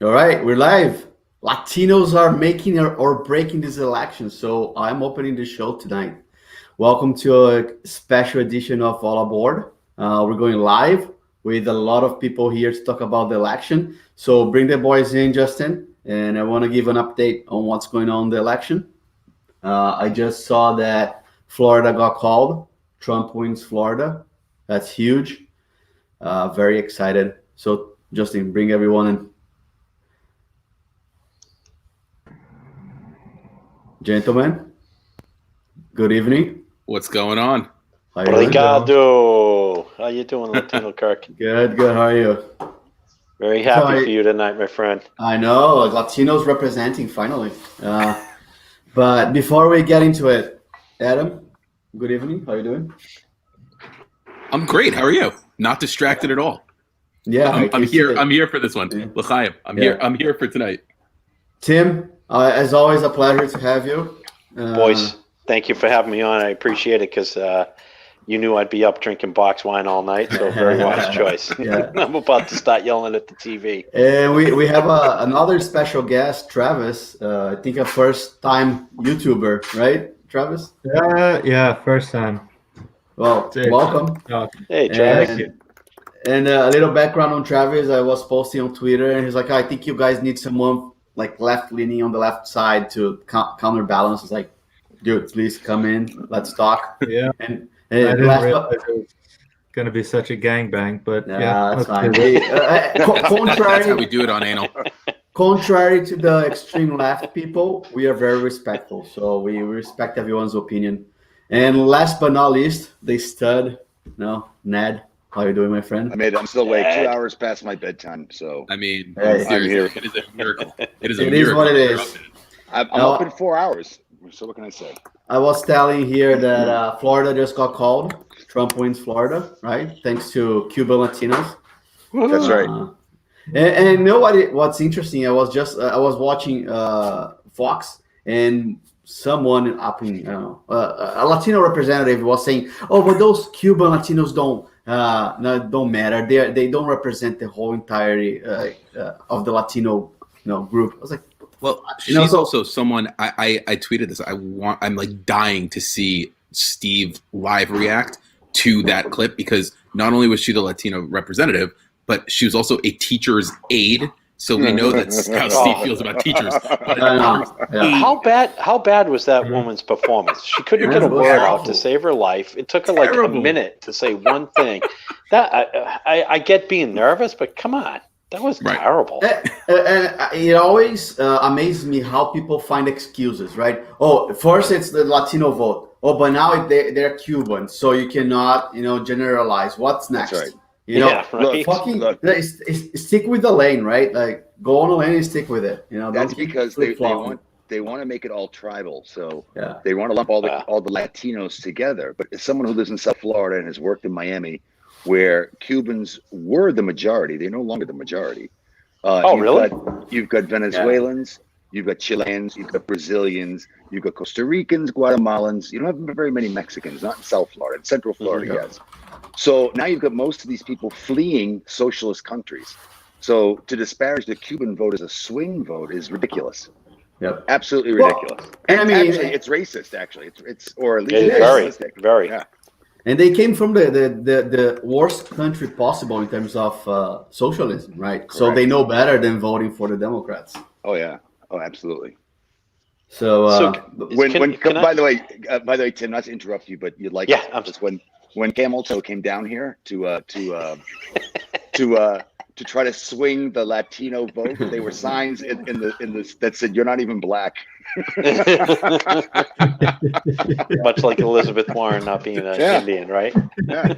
All right, we're live. Latinos are making or breaking this election, so I'm opening the show tonight. Welcome to a special edition of All Aboard. We're going live with a lot of people here to talk about the election. So bring the boys in, Justin, and I want to give an update on what's going on in the election. I just saw that Florida got called. Trump wins Florida. That's huge. Very excited. So Justin, bring everyone in. Gentlemen, good evening. What's going on? How you doing? Obrigado. How you doing, Latino Kirk? Good. How are you? Very happy for you tonight, my friend. I know, Latinos representing finally. But before we get into it, Adam, good evening. How are you doing? I'm great. How are you? Not distracted at all. Yeah, I'm here. I'm here for this one. Yeah. L'chaim. I'm here for tonight. Tim, as always, a pleasure to have you. Boys, thank you for having me on. I appreciate it because you knew I'd be up drinking box wine all night, so very wise choice. Yeah. I'm about to start yelling at the TV. And we have another special guest, Travis. I think a first-time YouTuber, right, Travis? Yeah, first time. Well, welcome. Hey, Travis. And a little background on Travis, I was posting on Twitter, and he's like, I think you guys need someone like left-leaning on the left side to counterbalance. It's like, dude, please come in. Let's talk. Yeah. And I didn't realize it was going to be such a gangbang, but that's fine. That's how we do it on Anal. Contrary to the extreme left people, we are very respectful. So we respect everyone's opinion. And last but not least, the stud, Ned. How you doing, my friend? I'm still awake. 2 hours past my bedtime, so I mean, Hey. I'm here. it is a miracle. It is It is what it is. I'm up in 4 hours. So what can I say? I was telling here that Florida just got called. Trump wins Florida, right? Thanks to Cuban Latinos. That's right. And you know what's interesting? I was watching Fox, and someone up in a Latino representative was saying, "Oh, but those Cuban Latinos don't matter. They don't represent the whole entirety of the Latino group." I was like, well, she's also someone. I tweeted this. I'm like dying to see Steve live react to that clip because not only was she the Latino representative, but she was also a teacher's aide. So we know that's how Steve feels about teachers. But, How bad was that woman's performance? She couldn't get a word out to save her life. It took her like a minute to say one thing. That I get being nervous, but come on, that was terrible. And it always amazes me how people find excuses, right? Oh, first it's the Latino vote. Oh, but now they're Cuban, so you cannot, generalize. What's next? That's right. Stick with the lane, right? Like go on the lane and stick with it. That's because they want to make it all tribal. So they want to lump all the Latinos together. But as someone who lives in South Florida and has worked in Miami, where Cubans were the majority, they're no longer the majority. Really? You've got Venezuelans, you've got Chileans, you've got Brazilians, you've got Costa Ricans, Guatemalans. You don't have very many Mexicans, not in South Florida. In Central Florida, yes. So now you've got most of these people fleeing socialist countries. So to disparage the Cuban vote as a swing vote is ridiculous. Yep. Absolutely ridiculous. And I mean, actually, it's racist. Actually, it's or at least it's racistic. Very. Yeah. And they came from the worst country possible in terms of socialism, right? Correct. So they know better than voting for the Democrats. Oh yeah. Oh, absolutely. So, by the way, Tim, not to interrupt you, but you'd like I'm just when Camel Toe came down here to try to swing the Latino vote, there were signs in the that said you're not even black. Much like Elizabeth Warren not being an Indian, right? Yeah.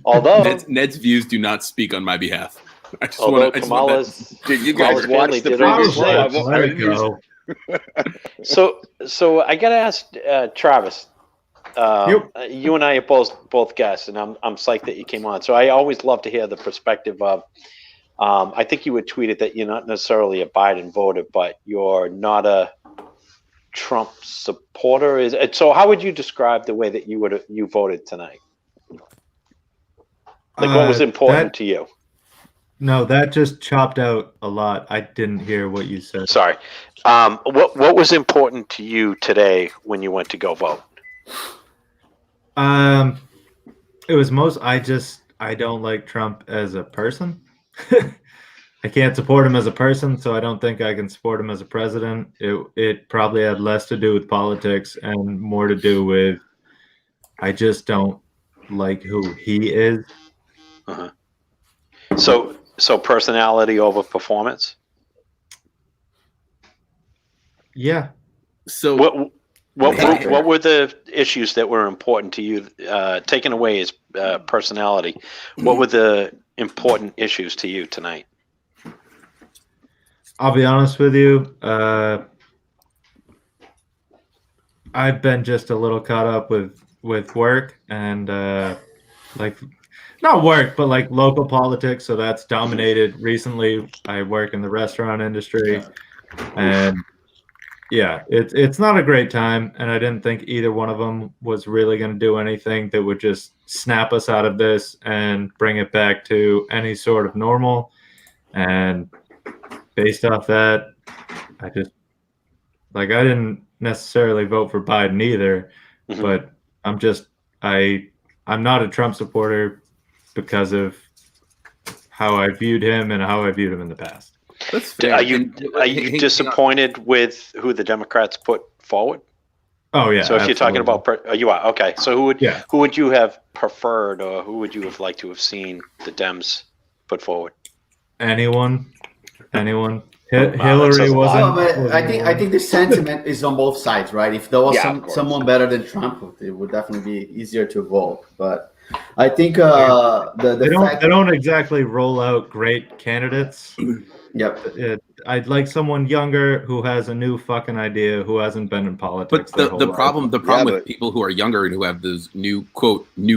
Although Ned's views do not speak on my behalf. Did you guys watch the previous show? So I got to ask Travis. You and I are both guests, and I'm psyched that you came on. So I always love to hear the perspective of. I think you would tweet it that you're not necessarily a Biden voter, but you're not a Trump supporter. So how would you describe the way that you voted tonight? Like what was important to you? No, that just chopped out a lot. I didn't hear what you said. Sorry. What was important to you today when you went to go vote? It was I don't like Trump as a person. I can't support him as a person, so I don't think I can support him as a president. It probably had less to do with politics and more to do with I just don't like who he is. Uh-huh. So personality over performance? Yeah. So what were the issues that were important to you? Taken away his personality, what were the important issues to you tonight? I'll be honest with you. I've been just a little caught up with work and like not work, but like local politics. So that's dominated recently. I work in the restaurant industry, and yeah, it's not a great time. And I didn't think either one of them was really going to do anything that would just snap us out of this and bring it back to any sort of normal. And based off that, I didn't necessarily vote for Biden either, but I'm not a Trump supporter because of how I viewed him and how I viewed him in the past. That's fair. Are you disappointed with who the Democrats put forward? Oh yeah. So if you're talking about, you are okay. So who would you have preferred, or who would you have liked to have seen the Dems put forward? Anyone. Hillary wasn't. I think the sentiment is on both sides, right? If there was someone better than Trump, it would definitely be easier to vote. But I think they don't exactly roll out great candidates. Yep. I'd like someone younger who has a new fucking idea, who hasn't been in politics. But the problem with people who are younger and who have those new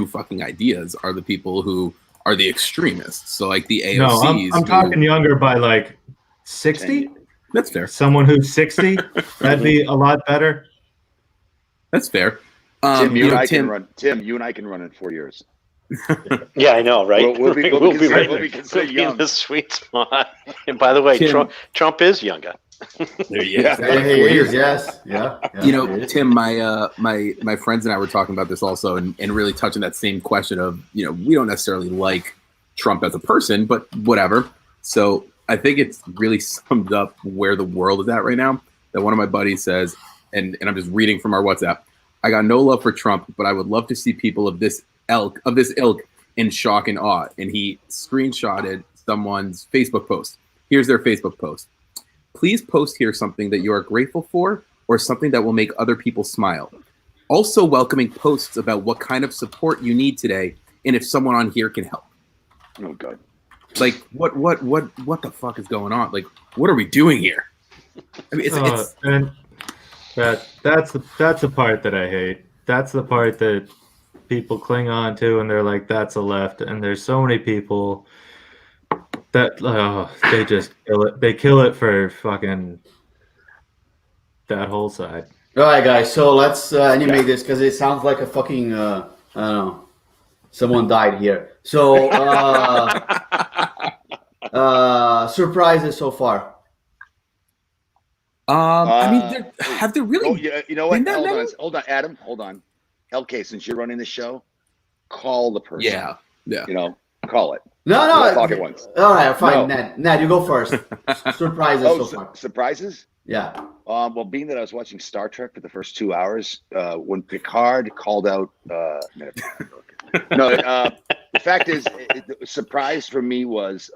fucking ideas are the people who are the extremists. So like the AOCs. No, I'm talking younger by like 60. That's fair. Someone who's 60, that'd be a lot better. That's fair. Tim, you and I can run. Tim, you and I can run in 4 years. Yeah, I know, right? We'll be in the sweet spot. And by the way, Trump is younger. There he is. He is, yes. Yeah. You know, Tim, my friends and I were talking about this also, and really touching that same question of, we don't necessarily like Trump as a person, but whatever. So I think it's really summed up where the world is at right now. That one of my buddies says, and I'm just reading from our WhatsApp, I got no love for Trump, but I would love to see people of this ilk in shock and awe. And he screenshotted someone's Facebook post. Here's their Facebook post. Please post here something that you are grateful for or something that will make other people smile. Also welcoming posts about what kind of support you need today and if someone on here can help. Oh God. Like what the fuck is going on? Like what are we doing here? I mean it's and that's the part that I hate. That's the part that people cling on to and they're like, that's a left. And there's so many people that they just kill it. They kill it for fucking that whole side. All right, guys. So let's animate this because it sounds like a fucking I don't know, someone died here. So surprises so far. I mean, have there really? Oh, yeah, you know what? Hold on, Adam. Hold on. LK, since you're running the show, call the person. Yeah. Call it. No. We'll talk at once. All right, fine. No. Ned, you go first. Surprises so far. Surprises? Yeah. Well, being that I was watching Star Trek for the first 2 hours, when Picard called out, the fact is, the surprise for me was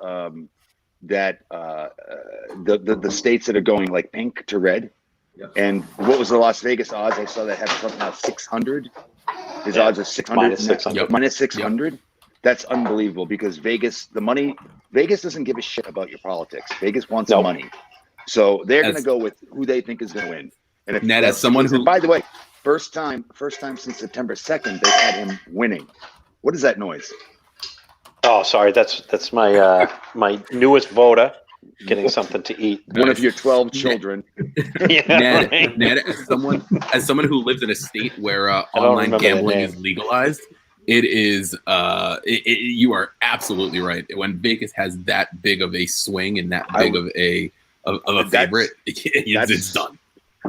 that the states that are going like pink to red. Yep. And what was the Las Vegas odds? I saw that had Trump now 600. His odds are 600. Minus 600. Yep. That's unbelievable because Vegas doesn't give a shit about your politics. Vegas wants money. So they're going to go with who they think is going to win. And if Ned, as someone who, by the way, first time since September 2nd, they've had him winning. What is that noise? Oh, sorry. That's my my newest voter getting something to eat. One of your 12 children. Ned, as someone who lives in a state where online gambling is legalized, It is. You are absolutely right. When Vegas has that big of a swing and that big of a favorite, it's done.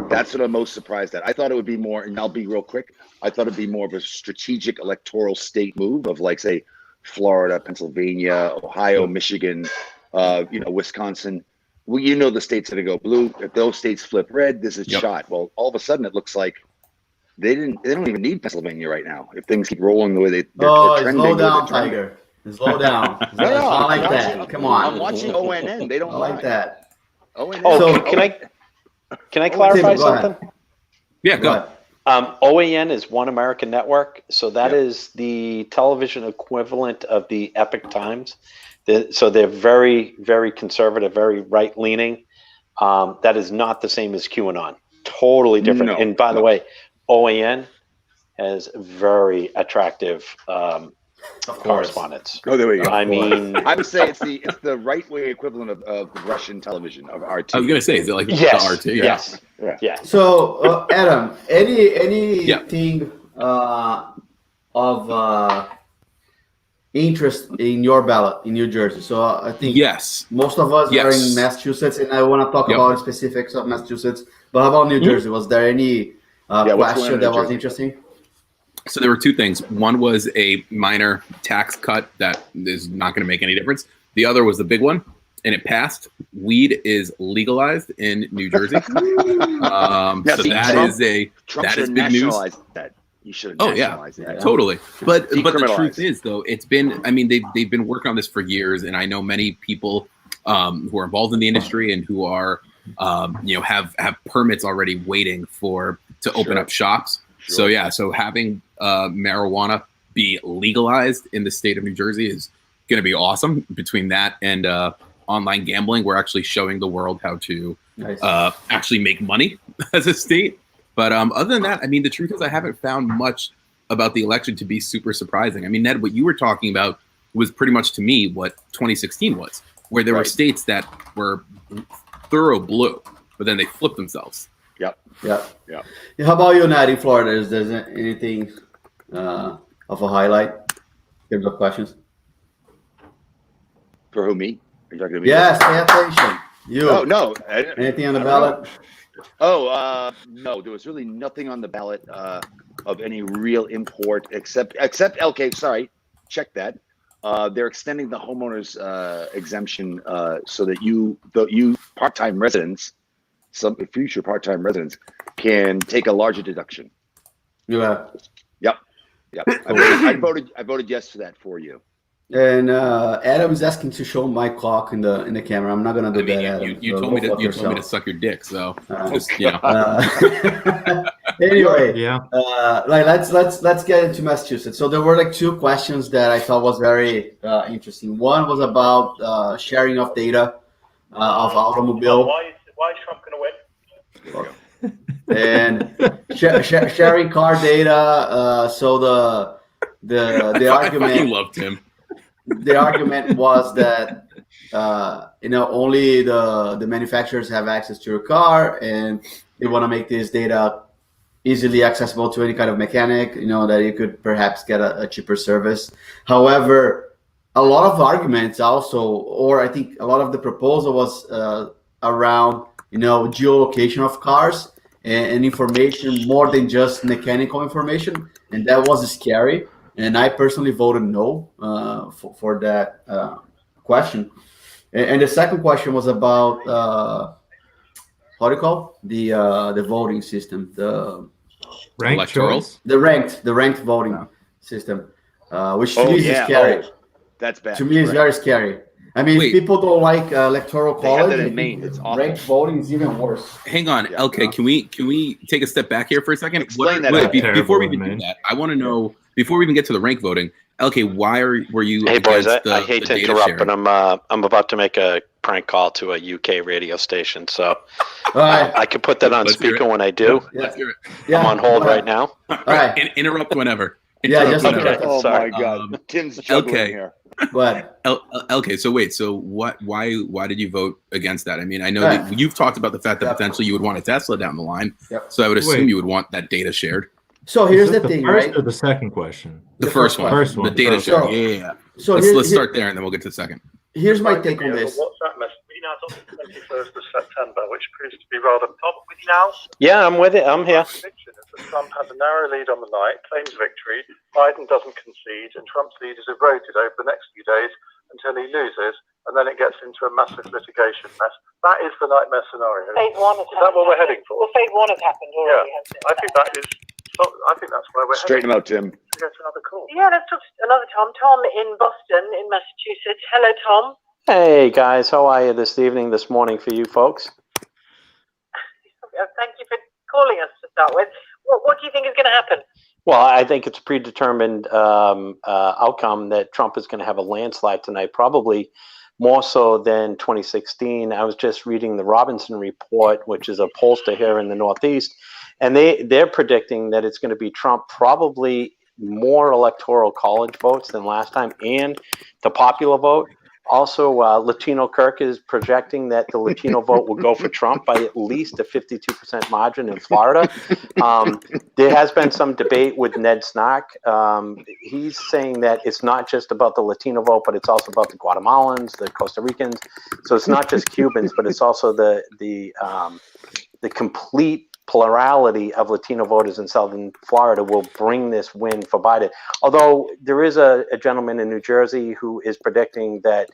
That's what I'm most surprised at. I thought it would be more, and I'll be real quick. I thought it'd be more of a strategic electoral state move of like, say, Florida, Pennsylvania, Ohio, Michigan, Wisconsin. Well, the states that go blue. If those states flip red, this is shot. Well, all of a sudden it looks like they don't even need Pennsylvania right now. If things keep rolling the way they're trending. Slow down, Tiger. Slow down. No, I like that. Come on. I'm watching ONN. They don't like that. ONN. Oh, can I clarify something? Yeah, go ahead. OAN is One American Network, so that is the television equivalent of the Epic Times. So they're very, very conservative, very right-leaning. That is not the same as QAnon. Totally different. No. And by the way, OAN has very attractive correspondence. Oh, there we go. I mean, I would say it's the right way equivalent of Russian television, of RT. I was gonna say, is it like the RT? Yes. Yeah. So, Adam, anything of interest in your ballot in New Jersey? So I think most of us are in Massachusetts, and I want to talk about specifics of Massachusetts. But how about New Jersey? Was there any question that was interesting? So there were two things. One was a minor tax cut that is not going to make any difference. The other was the big one, and it passed. Weed is legalized in New Jersey. So that is big news. That. You should have nationalized it. Totally. But the truth is, though, it's been. I mean, they've been working on this for years, and I know many people who are involved in the industry and who are have permits already waiting to open up shops. Sure. So having marijuana be legalized in the state of New Jersey is going to be awesome. Between that and online gambling, we're actually showing the world how to actually make money as a state. But other than that, I mean, the truth is I haven't found much about the election to be super surprising. I mean, Ned, what you were talking about was pretty much to me what 2016 was, where there were states that were thorough blue, but then they flipped themselves. Yeah. How about you, Ned, in Florida? Is there anything of a highlight in terms of questions? For who, me? Are you talking to me? Yes, pay attention. You. Oh, no. Anything on the ballot? No, there was really nothing on the ballot of any real import except LK. Sorry, check that. They're extending the homeowners exemption so that you part-time residents, some future part-time residents, can take a larger deduction. Yeah. Yep. I voted yes to that for you. And Adam is asking to show my clock in the camera. I'm not gonna do that. Adam. You told me to suck your dick. So anyway, let's get into Massachusetts. So there were like two questions that I thought was very interesting. One was about sharing of data of automobile. Why is Trump gonna win? And sharing car data. So the argument. I loved him. The argument was that only the manufacturers have access to your car, and they want to make this data easily accessible to any kind of mechanic. That you could perhaps get a cheaper service. However, a lot of arguments also, or I think a lot of the proposal was around geolocation of cars and information more than just mechanical information, and that was scary. And I personally voted no for that question. And the second question was about how do you call the voting system, the ranked electorals, the ranked voting system, which to me is scary. That's bad. To me, it's very scary. I mean, if people don't like electoral college, it's awful. Ranked voting is even worse. Hang on, LK. Can we take a step back here for a second? Explain that. Before we even do that, I want to know. Before we even get to the rank voting, LK, why were you? Hey boys, I hate to interrupt, but I'm about to make a prank call to a UK radio station, so I can put that on speaker when I do. Let's hear it. I'm on hold right now. All right. Interrupt whenever. Just okay. Oh Sorry. my God, Tim's juggling here. What? LK, so wait, why did you vote against that? I mean, I know that you've talked about the fact that potentially you would want a Tesla down the line. Yep. So I would assume you would want that data shared. So Is here's this the thing, first right? or the second question? The first one, First one. the data First share. one. Yeah. So Let's start there, and then we'll get to the second. Here's my Reminded take me on of this. a WhatsApp message as of the 21st of September, which proves to be rather. Tom, with you now? Yeah, I'm with it. I'm here. Prediction is that Trump has a narrow lead on the night, claims victory. Biden doesn't concede, and Trump's lead is eroded over the next few days until he loses, and then it gets into a massive litigation mess. That is the nightmare scenario. Phase one has Is that what we're heading for? Well, phase one has happened already. Yeah, I think that is. I think that's where we're Straighten heading. him out, Tim. Should we go to another call? Yeah, let's talk to another Tom. Tom in Boston, in Massachusetts. Hello, Tom. Hey guys, how are you this evening, this morning for you folks? Thank you for calling us to start with. What do you think is going to happen? Well, I think it's a predetermined outcome that Trump is going to have a landslide tonight, probably more so than 2016. I was just reading the Robinson Report, which is a pollster here in the Northeast, and they're predicting that it's going to be Trump probably more electoral college votes than last time, and the popular vote. Also, Latino Kirk is projecting that the Latino vote will go for Trump by at least a 52% margin in Florida. There has been some debate with Ned Snark. He's saying that it's not just about the Latino vote, but it's also about the Guatemalans, the Costa Ricans. So it's not just Cubans, but it's also the complete plurality of Latino voters in Southern Florida will bring this win for Biden. Although there is a gentleman in New Jersey who is predicting that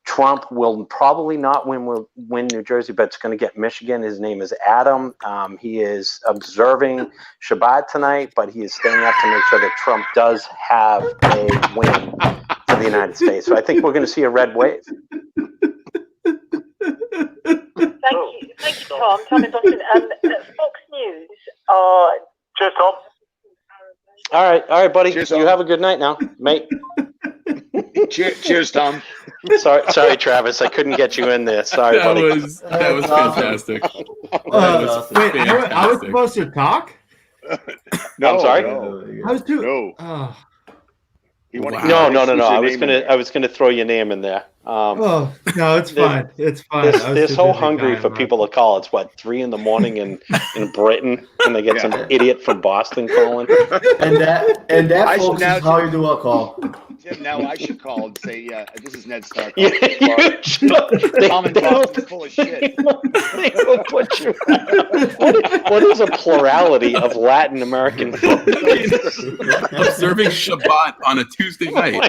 Trump will probably not win New Jersey, but it's going to get Michigan. His name is Adam. He is observing Shabbat tonight, but he is staying up to make sure that Trump does have a win for the United States. So I think we're going to see a red wave. Thank you, Tom. Tom in Boston. Fox News Cheers, Tom. All right, buddy. Cheers, you Tom. have a good night now, mate. Cheers, Tom. Sorry, Travis. I couldn't get you in there. Sorry, That buddy. was fantastic. That was Wait, I was fantastic. supposed to talk? No, I'm sorry? No. I was too. No. Oh, He wanted Wow. No. Use I your was name gonna in there. I was gonna throw your name in there. no, it's fine. It's fine. I was They're too so busy hungry dying, for man. people to call. It's what, 3 a.m. in Britain, and they get some idiot from Boston calling. And that, I should folks, now is how you do a call. Tim, now I should call and say, this is Ned Stark. You should. Tom and Boston's full of shit. They will put you. What is a plurality of Latin American folk? Observing Shabbat on a Tuesday night.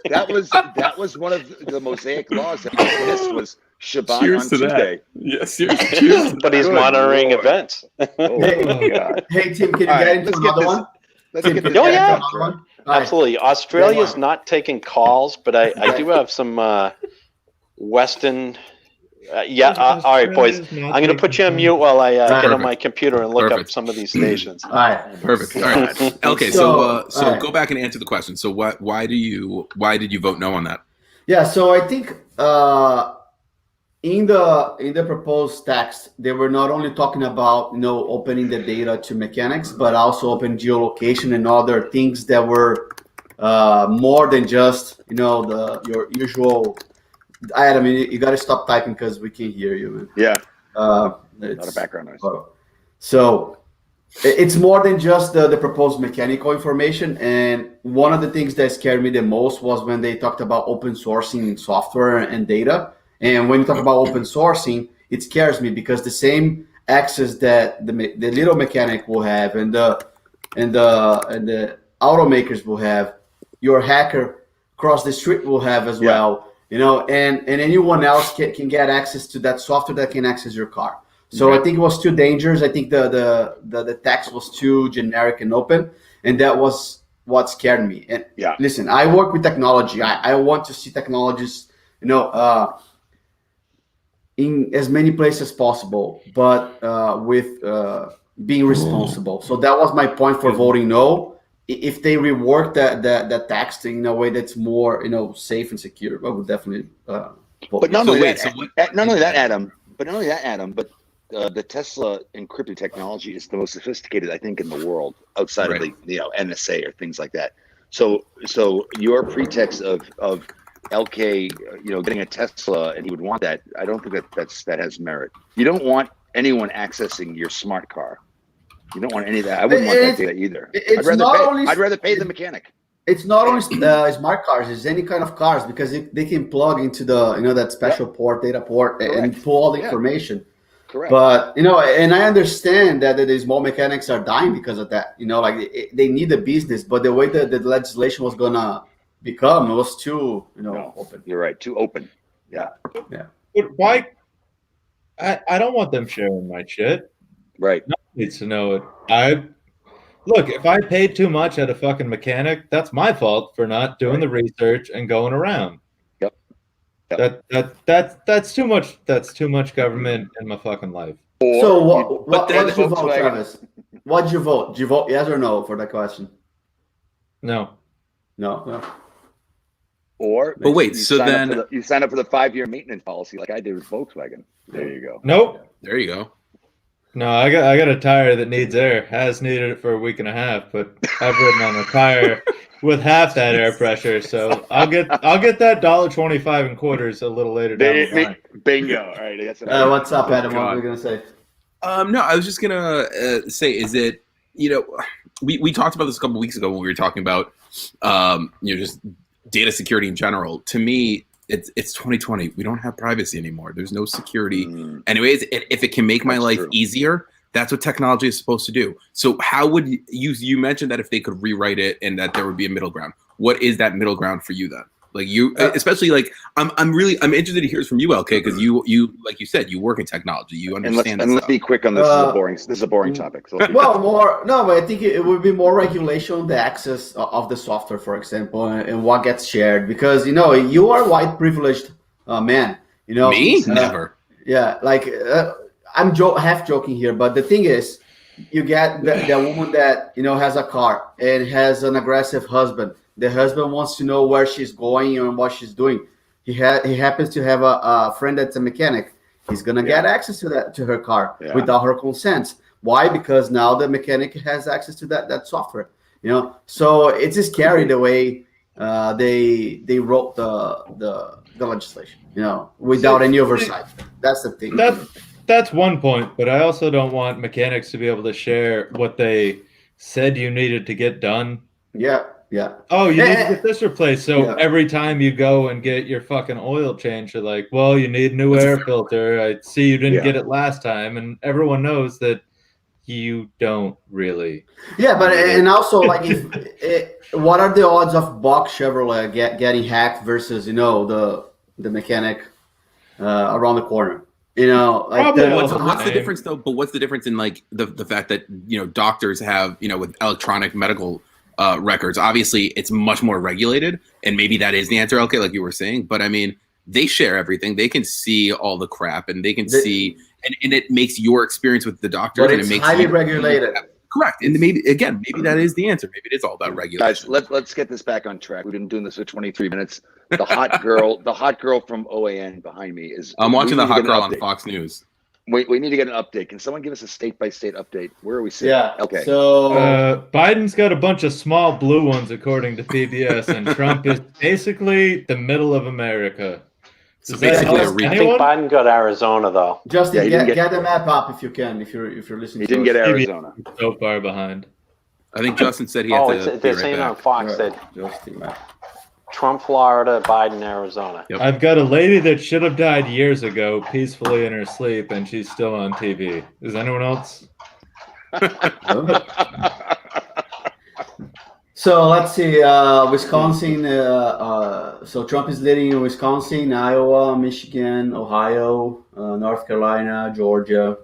That was one of the Mosaic laws that he missed was Shabbat Cheers on to Tuesday. that. Yes, cheers. But he's Good monitoring Lord. events. Oh my God. Hey, Tim, can you All get right, into let's get another this. one? Let's Tim, get can this. you Oh, get yeah. into another one? All right. Absolutely. Australia's not taking calls, but I do have some Western. All right, boys. I'm going to put you on mute while I get on Perfect. my computer and look Perfect. up some of these stations. All right. Perfect. All right. Okay. So, So all right. go back and answer the question. So why did you vote no on that? Yeah, so I think in the proposed text, they were not only talking about opening the data to mechanics, but also open geolocation and other things that were more than just your usual. I mean, you got to stop typing because we can't hear you, man. Yeah, It's, a lot of background noise. So it's more than just the proposed mechanical information. And one of the things that scared me the most was when they talked about open sourcing software and data. And when you talk about open sourcing, it scares me because the same access that the little mechanic will have and the automakers will have, your hacker across the street will have as well. And anyone else can get access to that software that can access your car. So I think it was too dangerous. I think the text was too generic and open, and that was what scared me. And listen, I work with technology. I want to see technologies, in as many places as possible, but with being responsible. So that was my point for voting no. If they rework that text in a way that's more, safe and secure, I would definitely vote. But not So only wait, that, so what- not only that, Adam. But the Tesla encrypted technology is the most sophisticated, I think, in the world, outside of the NSA or things like that. So your pretext of LK, getting a Tesla and he would want that, I don't think that has merit. You don't want anyone accessing your smart car. You don't want any of that. I wouldn't want that data either. It's I'd rather pay the mechanic. It's not only smart cars; it's any kind of cars because they can plug into that special port, data port, and pull all the information. Correct. But and I understand that the small mechanics are dying because of that. They need the business, but the way that the legislation was gonna become was too open. You're right, too open. Yeah. But why? I don't want them sharing my shit. Right. No one needs to know it. Look, if I paid too much at a fucking mechanic, that's my fault for not doing the research and going around. Yep. That's too much. That's too much government in my fucking life. So what did you vote, Travis? What did you vote? Did you vote yes or no for that question? No. Or but wait, you so then you sign up for the 5-year maintenance policy like I did with Volkswagen. There you go. Nope. There you go. No, I got a tire that needs air. Has needed it for a week and a half, but I've ridden on a tire with half that air pressure, so I'll get that $1.25 in quarters a little later down the line. Bingo! All right, that's what's up, Adam? What were you gonna say? No, I was just gonna say, is it we talked about this a couple weeks ago when we were talking about just data security in general. To me, it's 2020. We don't have privacy anymore. There's no security. Anyways, if it can make my life easier, that's what technology is supposed to do. So how would you mentioned that if they could rewrite it and that there would be a middle ground? What is that middle ground for you then? Like especially like I'm interested to hear from you, LK, because you like you said, you work in technology, you understand. And let's be quick on this. This is a boring topic. So but I think it would be more regulation on the access of the software, for example, and what gets shared. Because you are a white privileged man. Me never. Yeah, like I'm half joking here, but the thing is, you get the woman that has a car and has an aggressive husband. The husband wants to know where she's going and what she's doing. He happens to have a friend that's a mechanic. He's gonna get access to her car without her consent. Why? Because now the mechanic has access to that software. So it's scary the way they wrote the legislation. Without any oversight. That's the thing. That's one point, but I also don't want mechanics to be able to share what they said you needed to get done. Yeah. Oh, you need to get this replaced. So every time you go and get your fucking oil change, you're like, well, you need a new air filter. I see you didn't get it last time. And everyone knows that you don't really. Yeah, but and also like what are the odds of Box Chevrolet getting hacked versus the mechanic around the corner? What's the difference though? But what's the difference in like the fact that doctors have with electronic medical records? Obviously, it's much more regulated, and maybe that is the answer. Okay, like you were saying, but I mean, they share everything. They can see all the crap, and they can see, and it makes your experience with the doctor. But it's highly regulated. Correct, and maybe that is the answer. Maybe it is all about regulation. Guys, let's get this back on track. We've been doing this for 23 minutes. The hot girl from OAN behind me is. I'm watching the hot girl on Fox News. We need to get an update. Can someone give us a state-by-state update? Where are we sitting? Yeah. Okay. So Biden's got a bunch of small blue ones, according to PBS, and Trump is basically the middle of America. So basically, I think Biden got Arizona though. Justin, get the map up if you can. If you're listening. He didn't get Arizona. So far behind. I think Justin said he had to. They're saying on Fox that Justin map. Trump, Florida, Biden, Arizona. Yep. I've got a lady that should have died years ago, peacefully in her sleep, and she's still on TV. Is anyone else? So let's see. Wisconsin. So Trump is leading in Wisconsin, Iowa, Michigan, Ohio, North Carolina, Georgia.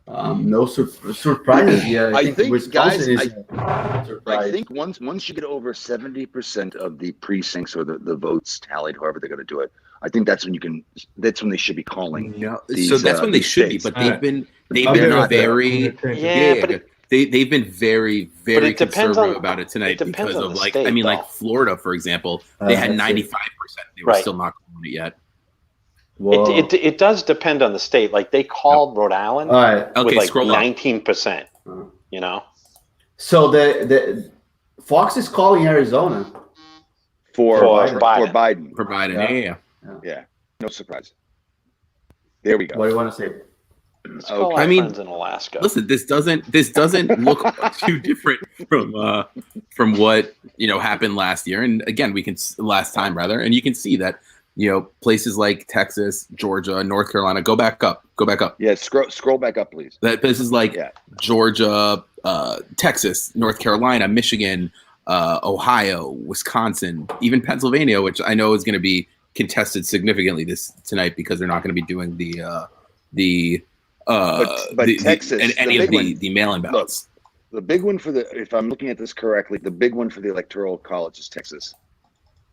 No surprises here. I think Wisconsin guys, is a surprise. I think once you get over 70% of the precincts or the votes tallied, however they're going to do it, I think that's when that's when they should be calling. No, these, so that's when they should states. be, but they've been very they've been very conservative about it tonight because of like Florida, for example, they had 95%. They were still not calling it yet. It does depend on the state. Like they called Rhode Island with like 19%. So the Fox is calling Arizona for Biden. For Biden. Yeah. No surprise. There we go. What do you want to say? Let's call Okay. our I mean, friends in Alaska. Listen, this doesn't look too different from what happened last year, and again, last time rather, and you can see that places like Texas, Georgia, North Carolina, go back up. Yeah, scroll back up, please. That places like Georgia, Texas, North Carolina, Michigan, Ohio, Wisconsin, even Pennsylvania, which I know is going to be contested significantly tonight because they're not going to be doing Texas, any of the mail-in ballots. Look, the big one if I'm looking at this correctly, the big one for the electoral college is Texas.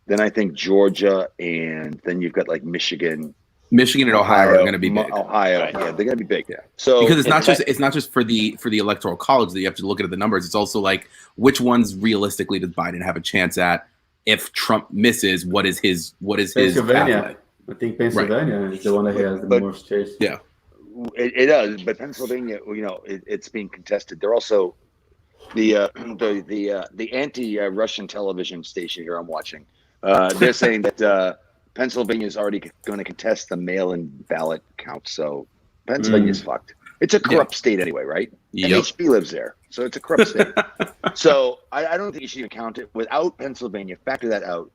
Then I think Georgia, and then you've got like Michigan and Ohio are going to be big. Ohio, Right. yeah, they're going to be big. Yeah. So because it's not just for the electoral college that you have to look at the numbers. It's also like which ones realistically does Biden have a chance at if Trump misses? What is his Pennsylvania. pathway? I think Pennsylvania is the one that has the most chase. Yeah. It does, but Pennsylvania, it's being contested. They're also the anti-Russian television station here I'm watching. They're saying that Pennsylvania is already going to contest the mail-in ballot count. So Pennsylvania's fucked. It's a corrupt state anyway, right? Yep. And HB lives there, so it's a corrupt state. So I don't think you should even count it without Pennsylvania. Factor that out.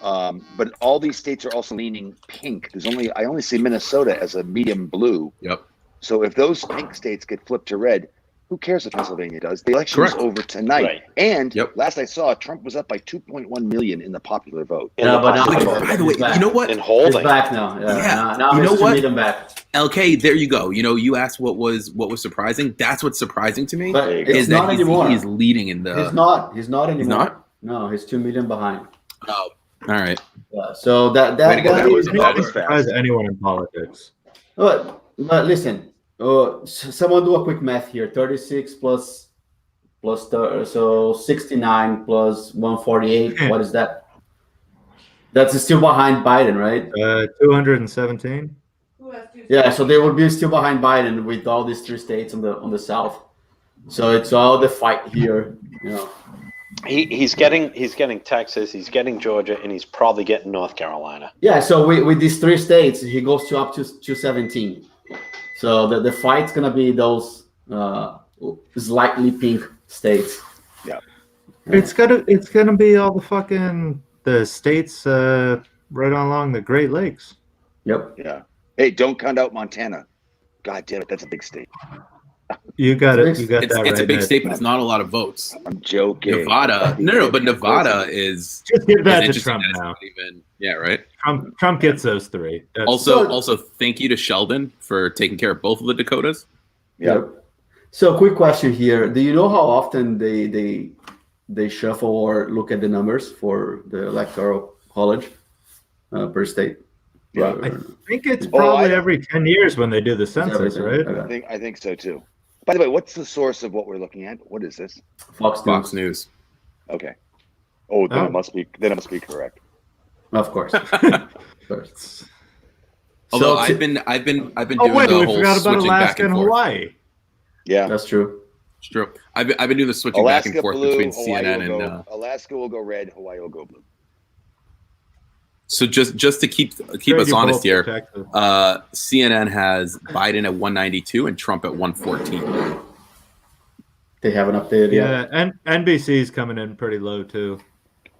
But all these states are also leaning pink. I only see Minnesota as a medium blue. Yep. So if those pink states get flipped to red, who cares if Pennsylvania does? The election is over tonight. Right. And last I saw, Trump was up by 2.1 million in the popular vote. Yeah, but now By the way, you know what? And he's holding. back now. Yeah. Now You know Mr. what? Meet him back. LK, there you go. You asked what was surprising. That's what's surprising to me. But is it's not that anymore. he's leading in the. He's not anymore. He's not? No, he's 2 million behind. Oh, all right. Yeah, so that is Surprise anyone in politics. But listen, someone do a quick math here. 36 plus so 69 plus 148. What is that? That's still behind Biden, right? 217. Yeah, so they will be still behind Biden with all these 3 states on the south. So it's all the fight here, He's getting Texas, he's getting Georgia, and he's probably getting North Carolina. Yeah, so with these 3 states, he goes up to 17. So the fight's gonna be those slightly pink states. Yeah. It's gonna be all the states right along the Great Lakes. Yep. Yeah. Hey, don't count out Montana. God damn it, that's a big state. You got it. It's It's a big state, but it's not a lot of votes. I'm joking. Nevada, no, but Nevada is. Just give that to interesting Trump that it's now. not even, yeah, right. Trump gets those 3. Also, thank you to Sheldon for taking care of both of the Dakotas. Yep. So, quick question here: do you know how often they shuffle or look at the numbers for the electoral college per state? Yeah. I think it's probably every 10 years when they do the census, right? Okay. I think so too. By the way, what's the source of what we're looking at? What is this? Fox News. Okay. Oh, then it must be correct. Of course. Of course. Although So- I've been Oh doing wait, the we whole forgot about switching back Alaska and and forth. Hawaii. Yeah. That's true. It's true. I've been doing the switching back and forth blue, between Hawaii CNN will and. go, Alaska will go red, Hawaii will go blue. So just to keep us honest here, CNN has Biden at 192 and Trump at 114. They haven't updated yet. Yeah, and NBC's coming in pretty low too.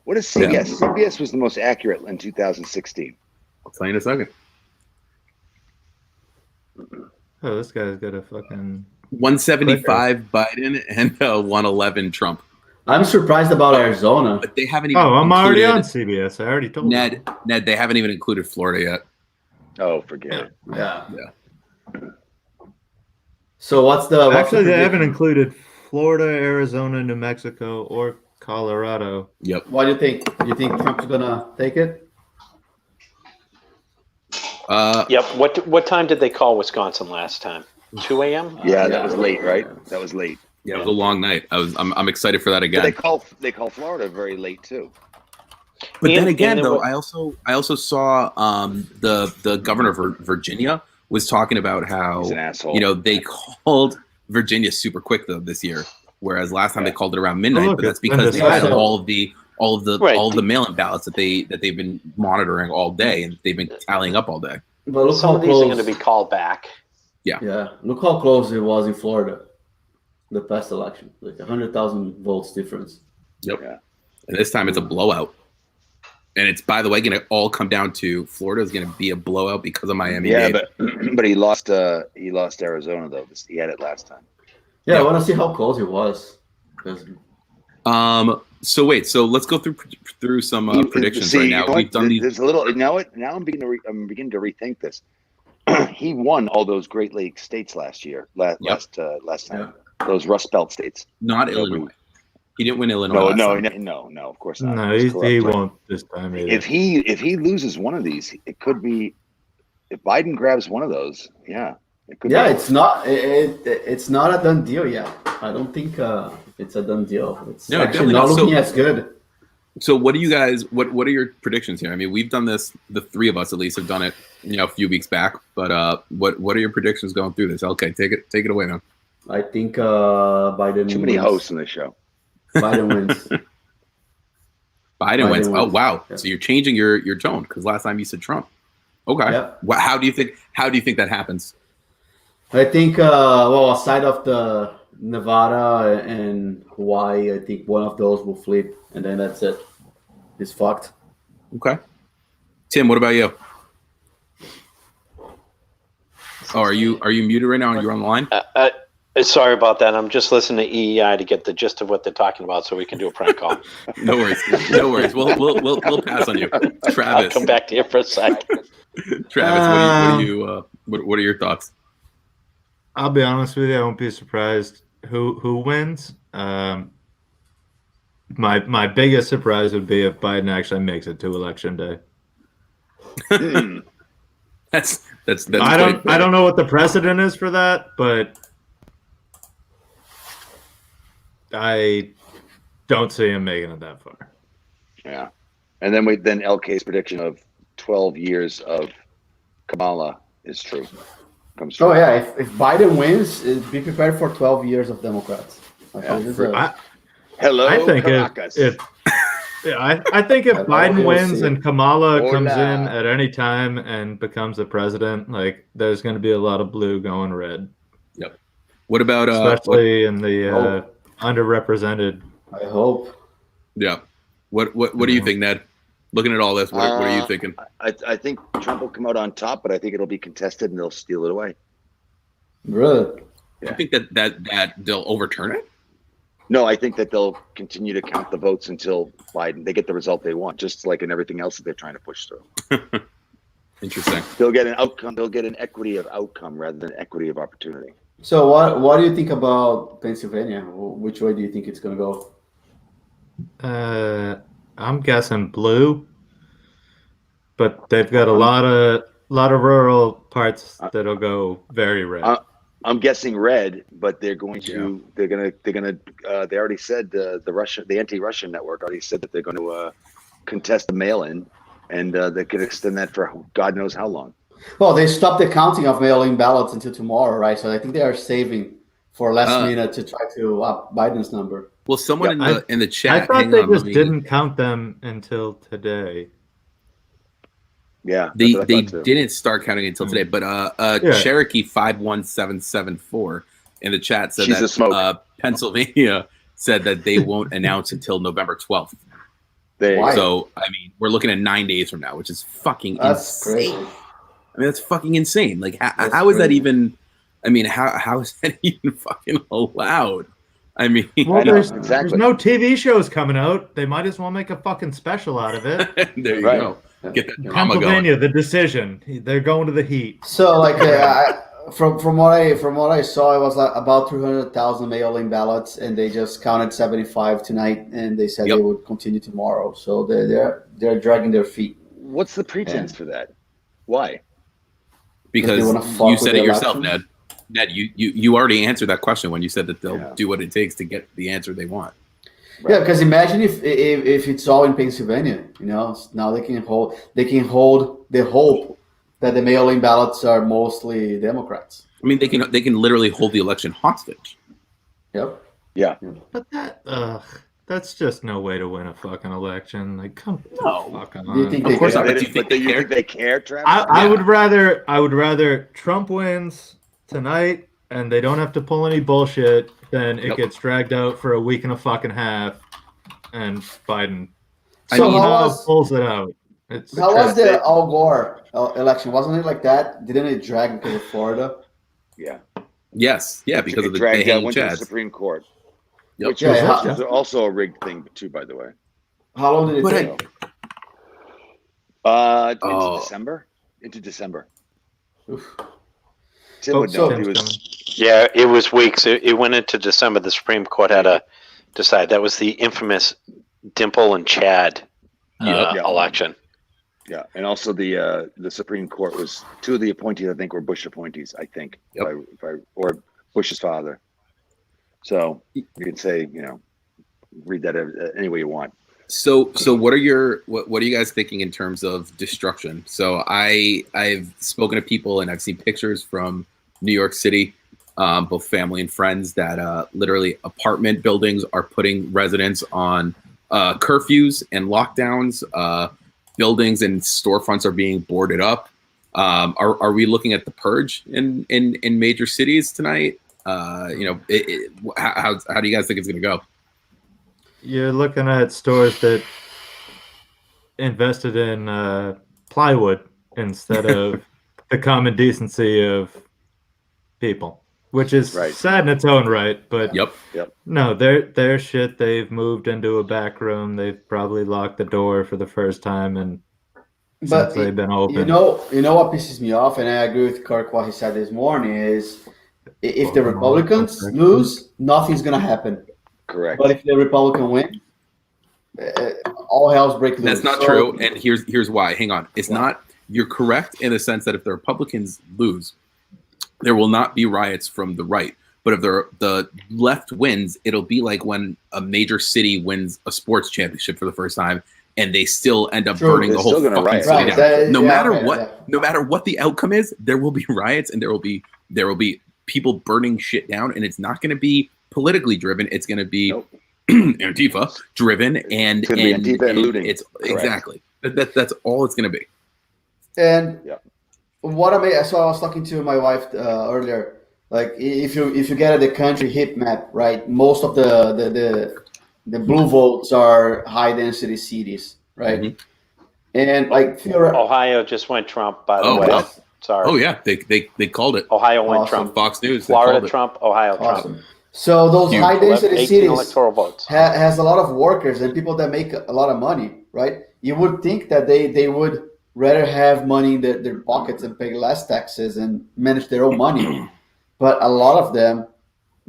What is CBS? CBS was the most accurate in 2016. I'll tell you in a second. Oh, this guy's got a fucking 175 Biden and 111 Trump. I'm surprised about Arizona. But they haven't even. I'm already included- on CBS. I already told you. Ned, they haven't even included Florida yet. Oh, forget it. Yeah. Yeah. So what's the Actually, they prediction? haven't included Florida, Arizona, New Mexico, or Colorado. Yep. What do you think? You think Trump's gonna take it? Yep. What time did they call Wisconsin last time? 2 a.m. Yeah, that was late, right? That was late. Yeah, it was a long night. I'm excited for that But again. they call Florida very late too. But then And- again, and though, there I also saw the governor of Virginia was talking about how He's an asshole. they called Virginia super quick though this year, whereas last time they called it around midnight. look, But that's it's been because they had decided. all of the Right. all of the mail-in ballots that they've been monitoring all day and they've been tallying up all day. But look Some how of these are close. going to be called back. Yeah. Look how close it was in Florida, the past election, like 100,000 votes difference. Yep. Yeah. And this time it's a blowout. And it's, by the way, going to all come down to Florida is going to be a blowout because of Miami. Yeah, but he lost Arizona though. He had it last time. Yeah, I want to see how close it was. 'Cause So wait, so let's go through some predictions right now. We've done these. There's a little now. I'm beginning to rethink this. He won all those Great Lakes states last time. Yeah. Those Rust Belt states. Not Illinois. He didn't win Illinois. No, of course not. No, he won't this time either. If he loses one of these, it could be. If Biden grabs one of those, yeah, it could. Yeah, be. it's not a done deal yet. I don't think it's a done deal. It's No, actually definitely not not. looking as good. So what do you guys? What are your predictions here? I mean, we've done this. The three of us at least have done it. A few weeks back. But what are your predictions going through this? Okay, take it away, man. I think Biden. Too many wins. hosts in the show. Biden wins. Biden wins. Oh wins. wow! Yeah. So you're changing your tone because last time you said Trump. Okay. Yeah. How do you think that happens? I think aside of the Nevada and Hawaii, I think one of those will flip, and then that's it. It's fucked. Okay. Tim, what about you? Oh, are you muted right now and you're on the line? Sorry about that. I'm just listening to EEI to get the gist of what they're talking about, so we can do a prank call. No worries. No worries. We'll pass on you, Travis. I'll come back to you for a sec. Travis, what are your thoughts? I'll be honest with you. I won't be surprised who wins. My biggest surprise would be if Biden actually makes it to election day. That's I don't know what the precedent is for that, but I don't see him making it that far. Yeah, and then LK's prediction of 12 years of Kamala is true. Comes true. Oh yeah, if Biden wins, be prepared for 12 years of Democrats. Hello, I think Caracas. I think if Biden wins and Kamala comes Hola. in at any time and becomes the president, like there's going to be a lot of blue going red. Yep. What about especially in the underrepresented? I hope. Yeah. What do you think, Ned? Looking at all this, what are you thinking? I think Trump will come out on top, but I think it'll be contested and they'll steal it away. Really? You think that they'll overturn it? No, I think that they'll continue to count the votes until they get the result they want, just like in everything else that they're trying to push through. Interesting. They'll get an outcome. They'll get an equity of outcome rather than equity of opportunity. So what do you think about Pennsylvania? Which way do you think it's going to go? I'm guessing blue, but they've got a lot of rural parts that'll go very red. I'm guessing red, but they're going to they already said the anti-Russian network already said that they're going to contest the mail-in, and they could extend that for God knows how long. Well, they stopped the counting of mail-in ballots until tomorrow, right? So I think they are saving for last minute to try to up Biden's number. Well, someone in the chat. I thought they just didn't count them until today. Yeah, they didn't start counting until today. But Cherokee 51774 in the chat said that Pennsylvania said that they won't announce until November 12th. So I mean, we're looking at 9 days from now, which is fucking insane. Crazy. I mean, that's fucking insane. Like, how is that even? I mean, how is that even fucking allowed? I mean, there's no TV shows coming out. They might as well make a fucking special out of it. There you go. Get that drama Pennsylvania, going. the decision. They're going to the heat. So, like, from what I saw, it was like about 300,000 mail-in ballots, and they just counted 75 tonight, and they said they would continue tomorrow. So they're dragging their feet. What's the pretense for that? Why? Because you said it yourself, Ned. Ned, you already answered that question when you said that they'll do what it takes to get the answer they want. Right. Yeah, because imagine if it's all in Pennsylvania, now they can hold the hope that the mail-in ballots are mostly Democrats. I mean, they can literally hold the election hostage. Yep. Yeah. But that's just no way to win a fucking election. Like, come fucking on. Do you think of course care? not. Do you think they care? They care, Travis? I would rather Trump wins tonight and they don't have to pull any bullshit, then it Yep. gets dragged out for a week and a fucking half, and Biden So somehow pulls it out. how was the Al Gore election? Wasn't it like that? Didn't it drag because of Florida? Yeah. Yes, yeah, because of the dragged out, hanging went to the chads. Supreme Court, Yep. which Yeah, was also a rigged thing too, by the way. How long did it But take? Into December. Into December. Oof. Tim would so- know. He was. Yeah, it was weeks. It went into December. The Supreme Court had to decide. That was the infamous Dimple and Chad election. Yeah, and also the Supreme Court was two of the appointees. I think were Bush appointees. I think, Yep. or Bush's father. So you can say, read that any way you want. So what are you guys thinking in terms of destruction? So I've spoken to people and I've seen pictures from New York City, both family and friends, that literally apartment buildings are putting residents on curfews and lockdowns. Buildings and storefronts are being boarded up. Are we looking at the purge in major cities tonight? How do you guys think it's going to go? You're looking at stores that invested in plywood instead of the common decency of people, which is sad in its own right. But Yep. No, their shit. They've moved into a back room. They've probably locked the door for the first time, and since they've been open. You know what pisses me off, and I agree with Kirk what he said this morning is if the Republicans lose, nothing's gonna happen. Correct. But if the Republican win, all hell's break loose. That's not true, and here's why. Hang on, it's not. You're correct in the sense that if the Republicans lose, there will not be riots from the right. But if the left wins, it'll be like when a major city wins a sports championship for the first time, and they still end up burning the whole fucking city down. No matter what the outcome is, there will be riots, and there will be people burning shit down, and it's not going to be politically driven. It's going to be Antifa driven, and Antifa and looting. It's exactly that's all it's going to be. And what I made, so I was talking to my wife earlier. Like if you get at the country heat map, right? Most of the blue votes are high density cities, right? Mm-hmm. And like Ohio just went Trump, by the way. Wow. Sorry. Oh yeah, they called it. Ohio went Trump. Fox News. Florida Trump. Ohio Trump. So those high density cities electoral votes has a lot of workers and people that make a lot of money, right? You would think that they would rather have money in their pockets and pay less taxes and manage their own money. But a lot of them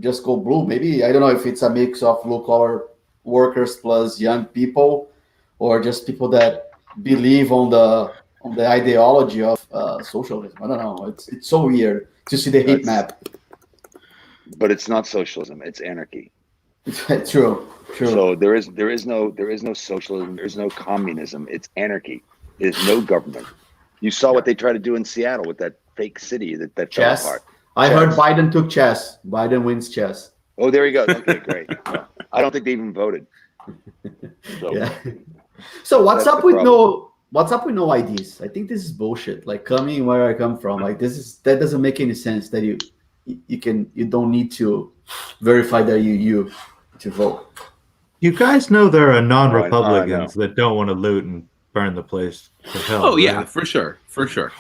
just go blue. Maybe, I don't know if it's a mix of blue-collar workers plus young people or just people that believe on the ideology of socialism. I don't know. It's so weird to see the heat map. But it's not socialism. It's anarchy. True. So there is no socialism. There is no communism. It's anarchy. There's no government. You saw what they tried to do in Seattle with that fake city that fell apart. I heard Biden took chess. Biden wins chess. Oh, there you go. Okay, great. I don't think they even voted. So what's up with no IDs? I think this is bullshit. Like coming where I come from, like that doesn't make any sense. That you don't need to verify that you to vote. You guys know there are non-Republicans that don't want to loot and burn the place to hell. Oh yeah, right? for sure.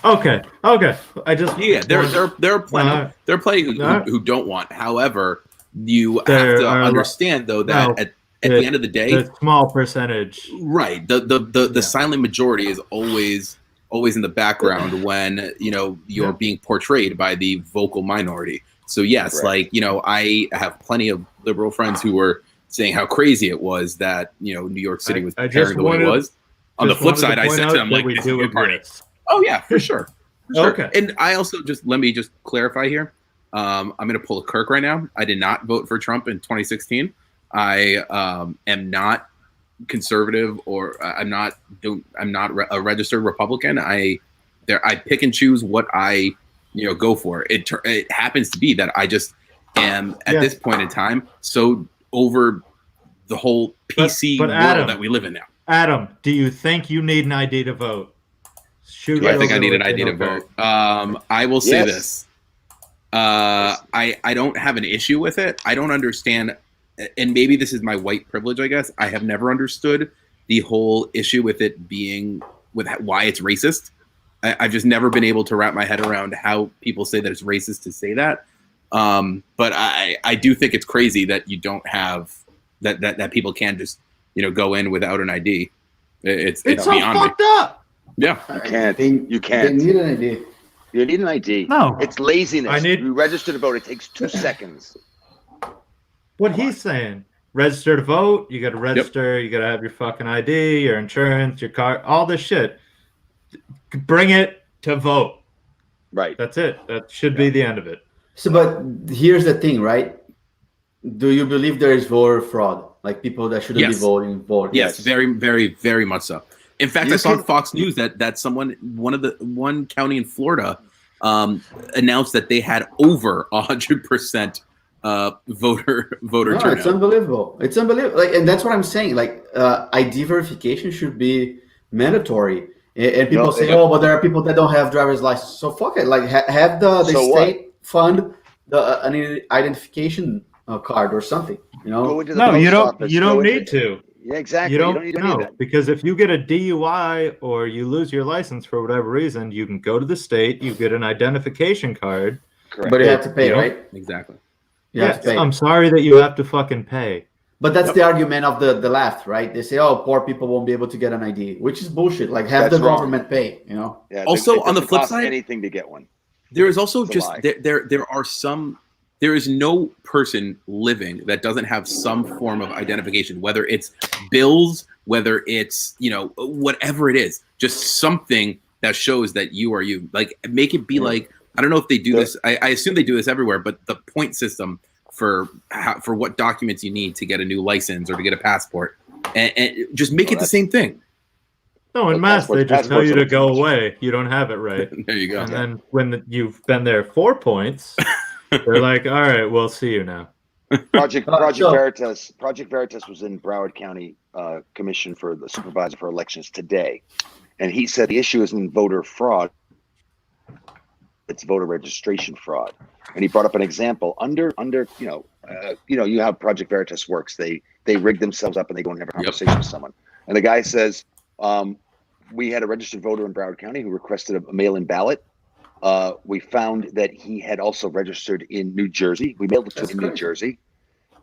Okay. I just there are plenty who don't want. However, you have to understand though that at the end of the day, the small percentage, right? The silent majority is always in the background when you're being portrayed by the vocal minority. So yes, I have plenty of liberal friends who were saying how crazy it was that New York City was preparing the way it was. On the flip side, I said to them, like, this is your party. Oh, yeah, for sure. Okay. And I also let me clarify here. I'm going to pull a Kirk right now. I did not vote for Trump in 2016. I am not conservative or I'm not a registered Republican. I pick and choose what I go for. It happens to be that I just am at this point in time so over the whole PC world that we live in now. Adam, do you think you need an ID to vote? Do I think I need an ID to vote? I will say this. I don't have an issue with it. I don't understand, and maybe this is my white privilege, I guess. I have never understood the whole issue with it being with why it's racist. I've just never been able to wrap my head around how people say that it's racist to say that. But I do think it's crazy that you don't have that people can just go in without an ID. It's so beyond fucked me. up. Yeah, You can't. They need an ID. You need an ID. No. It's laziness. I need- You register to vote. It takes 2 seconds. What he's saying, register to vote, you got to register, you got to have your fucking ID, your insurance, your car, all this shit. Bring it to vote. Right. That's it. That should be the end of it. So, but here's the thing, right? Do you believe there is voter fraud? Like people that shouldn't be voting vote? Yes, very, very, very much so. In fact, I saw on Fox News that one county in Florida announced that they had over 100% voter turnout. It's unbelievable. It's unbelievable. Like, and that's what I'm saying. Like, ID verification should be mandatory. And people say, "Oh, but there are people that don't have driver's license." So fuck it. Like, have the state fund an identification card or something. Go into the No, post you don't. office, You go don't into- need to. Yeah, exactly. You don't need to know, do that. because if you get a DUI or you lose your license for whatever reason, you can go to the state, you get an identification card. Correct. But you have to pay, right? Exactly. You have to pay. I'm sorry that you have to fucking pay. But that's the argument of the left, right? They say, "Oh, poor people won't be able to get an ID," which is bullshit. Like, have the government pay. Yeah, Also, it on the doesn't flip cost side, anything to get one. there is also It's a just lie. there is no person living that doesn't have some form of identification, whether it's bills, whether it's whatever it is, just something that shows that you are you. Like, make it be like, I don't know if they do this. I assume they do this everywhere, but the point system for what documents you need to get a new license or to get a passport, and just make it the same thing. No, in mass, they just tell you to go away. You don't have it right. There you go. And then when you've been there 4 points, they're like, "All right, we'll see you now." Project Veritas was in Broward County Commission for the supervisor for elections today, and he said the issue isn't voter fraud; it's voter registration fraud. And he brought up an example under you know how Project Veritas works. They rig themselves up and they go and have a conversation with someone. And the guy says, we had a registered voter in Broward County who requested a mail-in ballot. We found that he had also registered in New Jersey. We mailed it to him in New Jersey.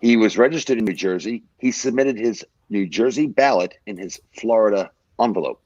He was registered in New Jersey. He submitted his New Jersey ballot in his Florida envelope.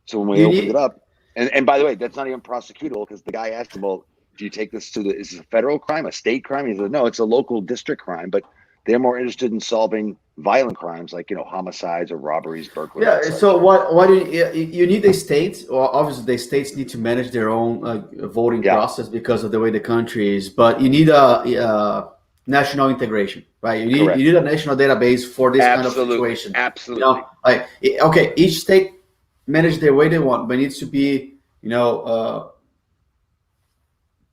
So when we opened it up, and by the way, that's not even prosecutable, because the guy asked him, "Well, do you take this to is this a federal crime, a state crime?" He said, "No, it's a local district crime, but they're more interested in solving violent crimes like homicides or robberies, burglaries." Yeah. So what you need the states, or obviously the states need to manage their own voting process because of the way the country is. But you need a national integration, right? You need a national database for this kind of situation. Absolutely. Okay, each state manage their way they want, but it needs to be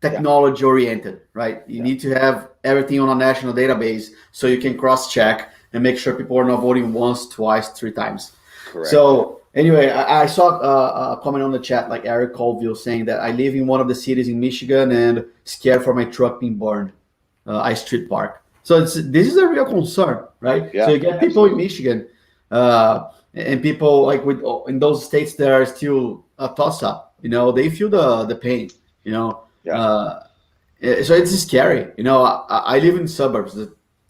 technology oriented, right? You need to have everything on a national database so you can cross check and make sure people are not voting once, twice, 3 times. Correct. So anyway, I saw a comment on the chat, like Eric Colville saying that I live in one of the cities in Michigan and scared for my truck being burned. I street park. So this is a real concern, right? Yeah, so you get people in Michigan and people like in those states that are still a toss up, they feel the pain, so it's scary. I live in suburbs.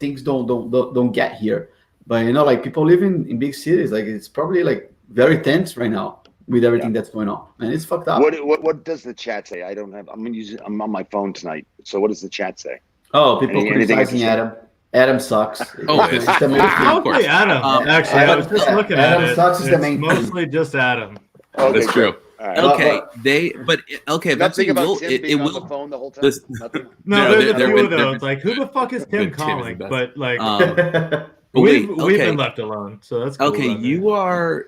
Things don't get here, but like people live in big cities. Like it's probably like very tense right now with everything that's going on, and it's fucked up. What does the chat say? I don't have. I'm on my phone tonight. So what does the chat say? Oh, people criticizing Adam. Adam sucks. Always. It's the main thing. Mostly Adam. Actually, I was just looking at Adam it. sucks is the It's main mostly just Adam. Okay, That's true. All right. Okay, Nothing eventually about Tim it being on will. the phone the whole time. This- Nothing. No, there's a there few been- of those. Like, who the fuck is Tim Tim is the calling? best. But like, But we've wait, okay. been left alone, so that's cool. Okay, about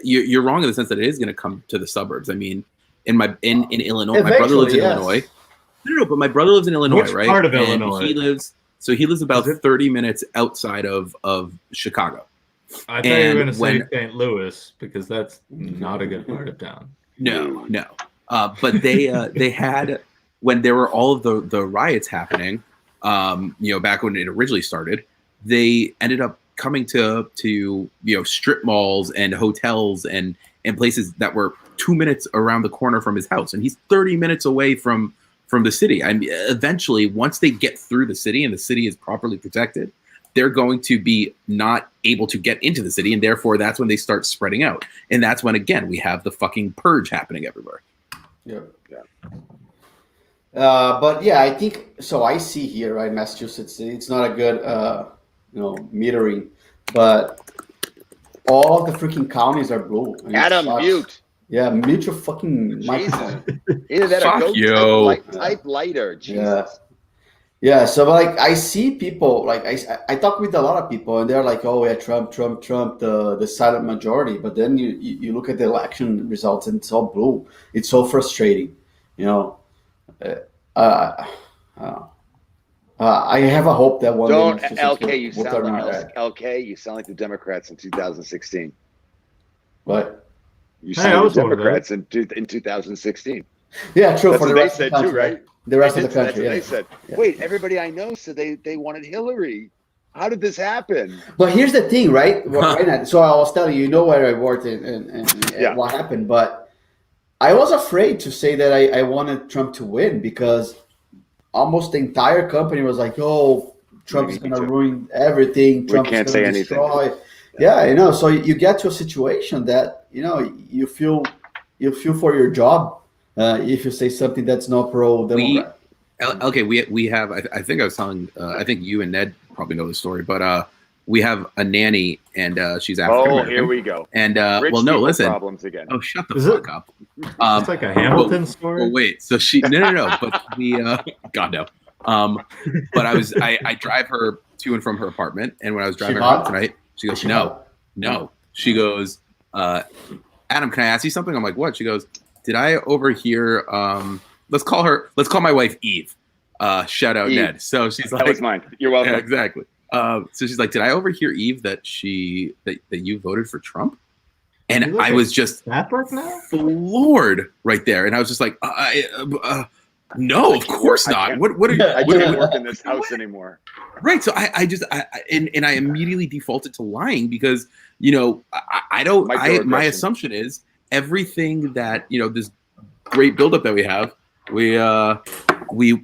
you're wrong in the sense that it is going to come to the suburbs. I mean, in Illinois, my brother Eventually, lives in yes. Illinois. No, but my brother lives in Illinois, Which right? part of And Illinois? He lives about Is it- 30 minutes outside of Chicago. I thought you were going to and say when- St. Louis, because that's not a good part of town. No. But they had when there were all of the riots happening, back when it originally started, they ended up coming to strip malls and hotels and places that were 2 minutes around the corner from his house, and he's 30 minutes away from the city. I mean, eventually, once they get through the city and the city is properly protected, they're going to be not able to get into the city, and therefore that's when they start spreading out, and that's when again we have the fucking purge happening everywhere. Yeah. But yeah, I think so. I see here, right, Massachusetts. It's not a good, metering, but all of the freaking counties are blue. Adam, mute. Yeah, mute your fucking Jesus. microphone. Either that Fuck or go you. type lighter. Jesus. Yeah. So like, I see people like I talk with a lot of people, and they're like, "Oh yeah, Trump, the silent majority." But then you look at the election results, and it's all blue. It's so frustrating, I have a hope that one Don't day LK. You sound like LK. You sound like the Democrats in 2016. What? You sound like the Democrats in 2016. Yeah, true. That's For the what they rest said of the country, too, right? The rest of the country. That's what they said. Yeah. Wait, everybody I know said they wanted Hillary. How did this happen? But here's the thing, right? So I was telling you, where I worked and what happened. But I was afraid to say that I wanted Trump to win because almost the entire company was like, "Oh, Trump's going to ruin everything. Trump's going to destroy." Yeah, So you get to a situation that you feel for your job if you say something that's not pro-Democrat. We have. I think I was telling. I think you and Ned probably know the story, but we have a nanny, and she's African American. Oh, here we go. And listen. Problems again. Oh, shut the fuck up. It's like a Hamilton story. Well, wait. So she no. But we God no. But I drive her to and from her apartment, and when I was driving her home tonight, she goes, no. She goes, Adam, can I ask you something? I'm like, what? She goes, did I overhear? Let's call my wife Eve. Shout out Eve. Ned. So she's like, that was mine. You're welcome. Yeah, exactly. So she's like, did I overhear Eve that you voted for Trump? And I was just floored right there, and I was just like, no, of course not. What are you? I can't work in this house anymore. Right. So I immediately defaulted to lying because I don't. My assumption is everything that this great buildup that we have, we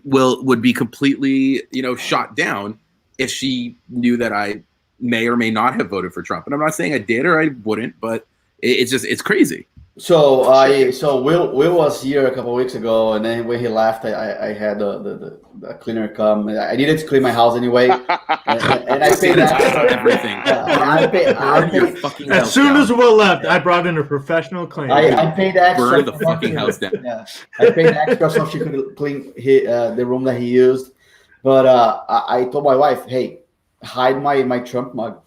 would be completely shot down if she knew that I may or may not have voted for Trump. And I'm not saying I did or I wouldn't, but it's crazy. So Will was here a couple of weeks ago, and then when he left, I had the cleaner come. I needed to clean my house anyway, and I paid everything. As soon as Will left, I brought in a professional cleaner. I paid extra. Burn the fucking house down. Yeah, I paid extra so she could clean the room that he used. But I told my wife, "Hey, hide my Trump mug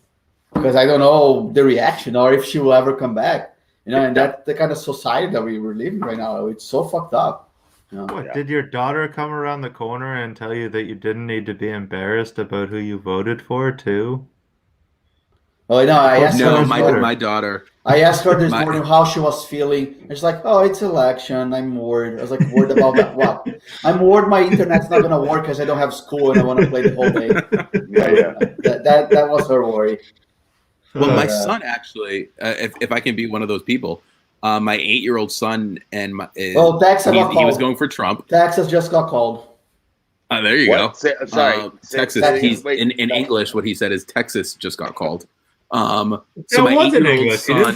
because I don't know the reaction or if she will ever come back." And that's the kind of society that we were living right now. It's so fucked up. Did your daughter come around the corner and tell you that you didn't need to be embarrassed about who you voted for, too? Oh, no, I asked her. My daughter. I asked her this morning how she was feeling. And she's like, "Oh, it's election. I'm worried." I was like, "Worried about that? What?" "I'm worried my internet's not going to work because I don't have school and I want to play the whole day." That was her worry. Well, my son actually, if I can be one of those people, my 8-year-old son and he was going for Trump. Texas just got called. There you go. Texas. He's in English. What he said is Texas just got called. So my 8-year-old son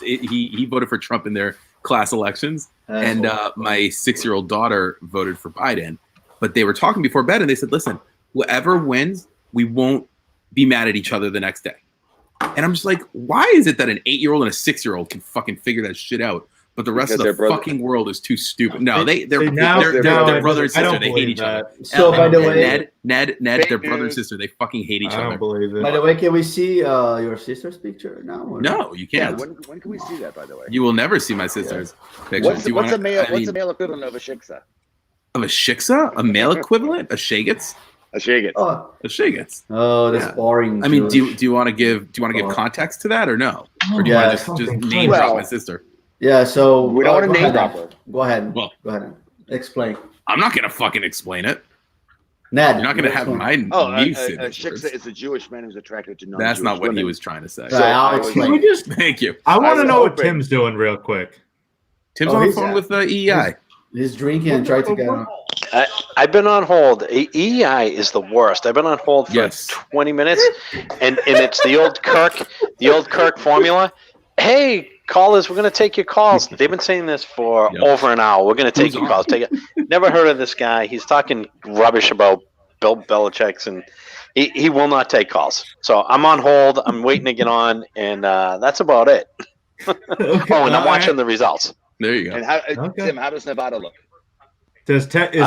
he voted for Trump in their class elections, and my 6-year-old daughter voted for Biden. But they were talking before bed, and they said, "Listen, whoever wins, we won't be mad at each other the next day." And I'm just like, why is it that an 8-year-old and a 6-year-old can fucking figure that shit out, but the rest of the fucking world is too stupid? No, they're brother and sister. They hate each other. So by the way, Ned, their brother and sister. They fucking hate each other. I don't believe it. By the way, can we see your sister's picture now? No, you can't. Yeah, when can we see that? By the way, you will never see my sister's picture. What's a male equivalent of a shiksa? Of a shiksa? A male equivalent? A shagets? A shagets. A shagets. Oh, that's boring. I mean, do you want to give context to that or no? Or do you want to just name drop my sister? Yeah. So We don't want to go name ahead, drop Ned. her. Go ahead. Well- Go ahead. Explain. I'm not gonna fucking explain it. Ned. You're not gonna have explain. my me say A those shiksa words. is a Jewish man who's attracted to non-Jewish That's not what he women. was trying to say. Right, I'll I was- explain. Can we just? Thank you. I want to was know what hoping- Tim's doing real quick. Tim's Oh, on the he's- phone with EEI. He's drinking and trying to get on. I've been on hold. EEI is the worst. I've been on hold for Yes. 20 minutes, and it's the old Kirk formula. Hey, callers, we're going to take your calls. They've been saying this for Yep. over an hour. We're going to take Who's your on? calls. Take it. Never heard of this guy. He's talking rubbish about Bill Belichick's, and he will not take calls. So I'm on hold. I'm waiting to get on, and that's about it. Okay, Oh, and I'm all watching right. the results. There you go. And how, Okay. Tim, how does Nevada look? Is Texas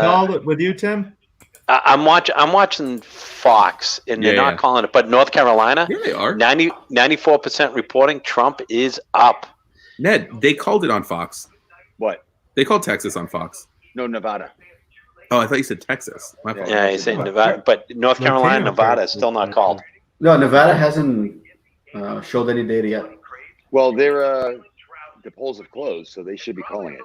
called with you, Tim? I'm watching Fox, and they're Yeah, not yeah. calling it. But North Carolina, Yeah, they are. 94% reporting Trump is up. Ned, they called it on Fox. What? They called Texas on Fox. No, Nevada. Oh, I thought you said Texas. My fault. Yeah, he's saying Nevada, but North Carolina, Nevada is still not called. No, Nevada hasn't showed any data yet. Well, the polls have closed, so they should be calling it.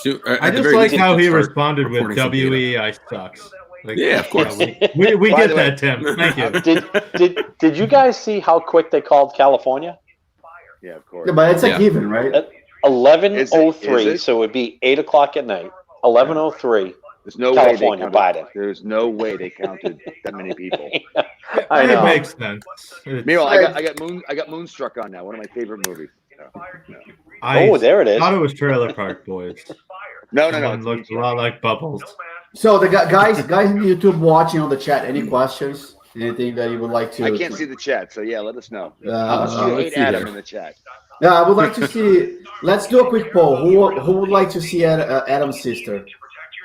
Shoot, I at the just very like least, how they he start responded with reporting some data. WEI sucks. Like, Yeah, of course. we By get the way- that, Tim. Thank you. Did you guys see how quick they called California? Yeah, of course. Yeah, but it's a Yeah. given, right? 11:03, Is it? so it would be 8 o'clock at night. 11:03. There's no California, way they counted. Biden. There's no way they counted that many people. I It know. makes sense. It's- Meanwhile, I got Moonstruck on now. One of my favorite movies. I Oh, there it is. thought it was Trailer Park Boys. No. Someone It's looked a Moonstruck. lot like Bubbles. So the guys in YouTube watching on the chat, any questions? Anything that you would like to? I can't see the chat, so yeah, let us know. How Uh, much do you let's hate see Adam here. in the chat? Yeah, I would like to see. Let's do a quick poll. Who would like to see Adam's sister?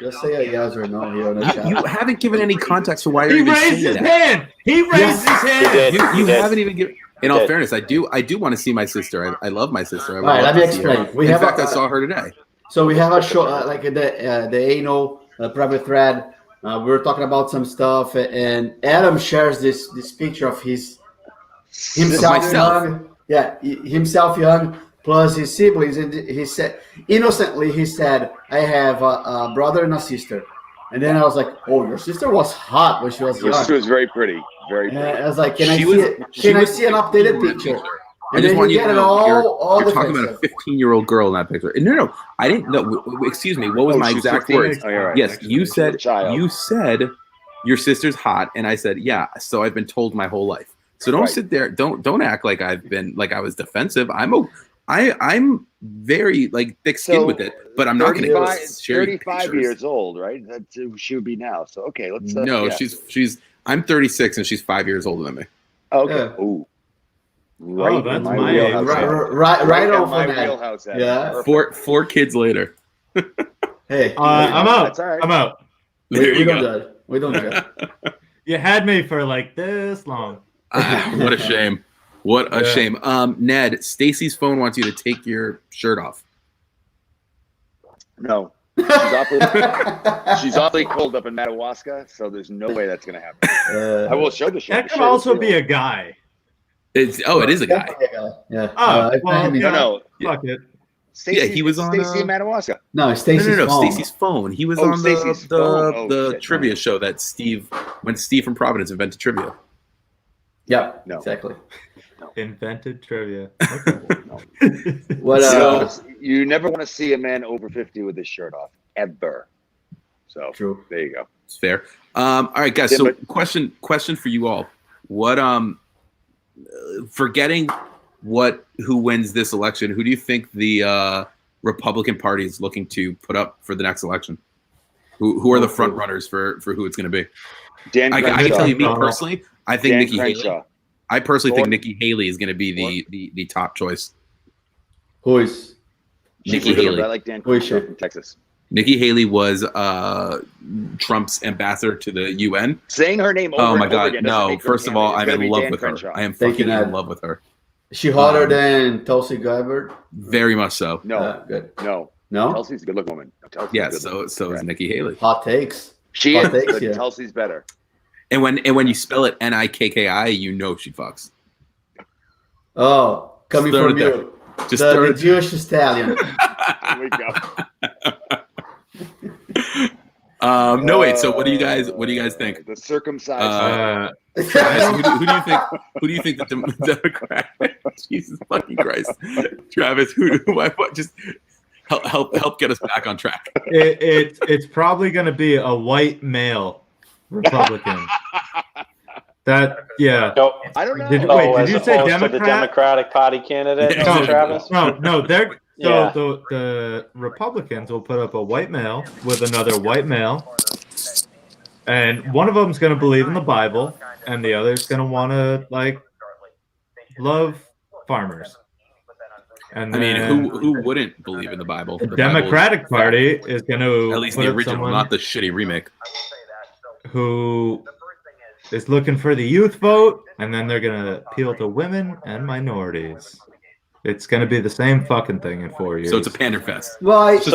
Just say a yes or no here on the chat. You haven't given any context for why He you're even raised saying his that. hand. He raised his hand. did. You He did. haven't even given. In He all did. fairness, I do want to see my sister. I love my sister. I would All right, love let me to see her. explain. We In have fact, a- I saw her today. So we have a show like the anal private thread. We were talking about some stuff, and Adam shares this picture of himself myself. young. Yeah, himself young plus his siblings, and he said innocently he said, "I have a brother and a sister." And then I was like, "Oh, your sister was hot when she was Your sister young." was very pretty. Very And pretty. I was like, "Can I She see was- it? she Can I was see an updated picture?" I And just then want you you to get it know all you're talking about a defensive. 15-year-old girl in that picture. No, I didn't know. Excuse me. What was Oh, my she's exact 15? words? Oh, you're right. Yes, you said Child. your sister's hot, and I said yeah. So I've been told my whole life. So don't Right. sit there. Don't act like I've been like I was defensive. I'm very like thick-skinned So, with it, but I'm not going to 35, share 35 pictures. years old, right? That's who she would be now. So okay, let's. No, yeah. she's. I'm 36 and she's 5 years older than me. Oh, okay. Yeah. Ooh. Right that's in my my wheelhouse. age. Right in off my on that. wheelhouse. Adam. Yeah. Perfect. Four kids later. Hey, I'm out. That's all right. I'm out. There we you don't go. judge. We don't judge. You had me for like this long. What a shame. What a Yeah. shame. Ned, Stacy's phone wants you to take your shirt off. No. She's awfully cold up in Madawaska, so there's no way that's going to happen. I will show the shirt. That The could shirt also is be a guy. It is a guy. Yeah. Oh, I well, find him- yeah. No. Fuck it. Stacey, Yeah, he was on, Stacy in Madawaska. No, it's Stacy's No. phone. Stacy's phone. He was Oh, on Stacey's phone. Oh, the shit, trivia no. show that when Steve from Providence invented trivia. Yep. No. Exactly. Invented trivia. Okay. What? So you never want to see a man over 50 with his shirt off, ever. So True. there you go. It's fair. All right, guys. Yeah, So but- question for you all. What forgetting who wins this election, who do you think the Republican Party is looking to put up for the next election? Who are the front runners for who it's going to be? Dan I can Crenshaw. tell you, me personally, I think Dan Nikki Haley. Crenshaw. I personally think Or- Nikki Haley is going to be the top choice. Who is? She's Nikki good. Haley. I like Dan Who is Crenshaw she? from Texas. Nikki Haley was Trump's ambassador to the UN. Saying her name over Oh my and over God, again doesn't no! make her First of all, candidate. It's I'm gonna in be love Dan with Crenshaw. her. I am Thank you, fucking in Ned. love with her. Is she hotter than Tulsi Gabbard? Very much so. No, Good. no. No. Tulsi's a good-looking woman. Tulsi's a Yeah. good looking So woman. is Nikki Haley. Hot takes. She Hot is, takes, but yeah. Tulsi's better. And when you spell it Nikki, you know she fucks. Oh, coming Start from it there. you. Just the Jewish stallion. There we go. No, wait. So what do you guys think? The circumcised. Travis, who do you think the Democrat? Jesus fucking Christ, Travis. Just help get us back on track. It's probably going to be a white male Republican. No, I don't know. Did you say to the Democrat? Democratic Party candidate, No, Travis? No. They're Yeah. so the Republicans will put up a white male with another white male, and one of them's going to believe in the Bible, and the other's going to want to love farmers. And I mean, who wouldn't believe in the Bible? The Democratic Party is going to at least the original, not the shitty remake. Who is looking for the youth vote, and then they're going to appeal to women and minorities. It's going to be the same fucking thing in 4 years. So it's a panderfest. Well, It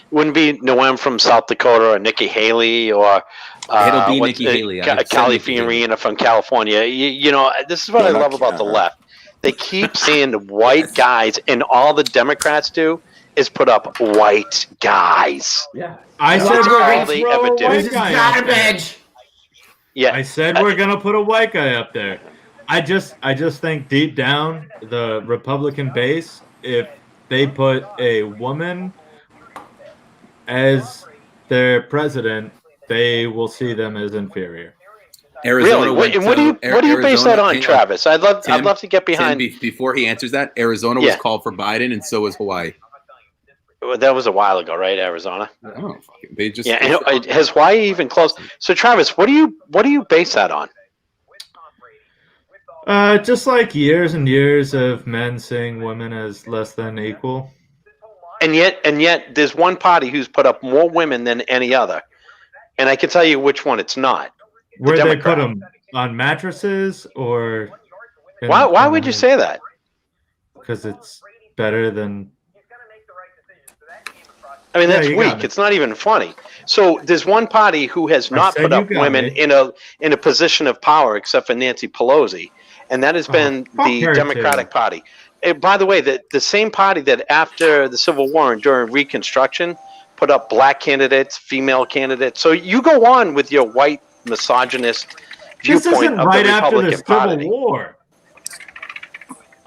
wouldn't be Noam from South Dakota or Nikki Haley or It'll be Nikki Haley. Callie Fiorina from California. You know, this is what I love about the left. They keep saying the white guys, and all the Democrats do is put up white guys. Yeah. I said That's we're all going they to ever throw a do. white This is guy up there. garbage. Yeah, I said we're going to put a white guy up there. I just think deep down, the Republican base, if they put a woman as their president, they will see them as inferior. Arizona really? What do you base that on, Travis? I'd love to get behind. Tim, before he answers that, Arizona was called for Biden, and so was Hawaii. Well, that was a while ago, right? Arizona. Oh, they just has Hawaii even closed? So, Travis, what do you base that on? Just like years and years of men seeing women as less than equal. And yet, there's one party who's put up more women than any other, and I can tell you which one it's not. Where they put them on mattresses or? Why would you say that? Because it's better than. I mean, that's weak. It's not even funny. So there's one party who has not put up women in a position of power, except for Nancy Pelosi, and that has been the Democratic Party. And by the way, the same party that after the Civil War and during Reconstruction put up black candidates, female candidates. So you go on with your white misogynist viewpoint of the Republican Party. Civil War.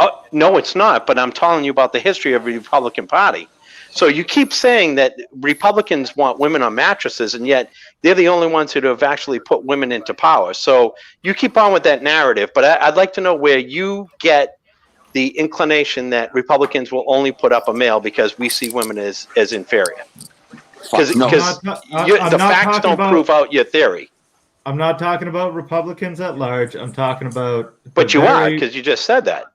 Oh, no, it's not. But I'm telling you about the history of the Republican Party. So you keep saying that Republicans want women on mattresses, and yet they're the only ones who have actually put women into power. So you keep on with that narrative, but I'd like to know where you get the inclination that Republicans will only put up a male because we see women as inferior. Because the facts don't prove out your theory. I'm not talking about Republicans at large. I'm talking about. But you are, because you just said that.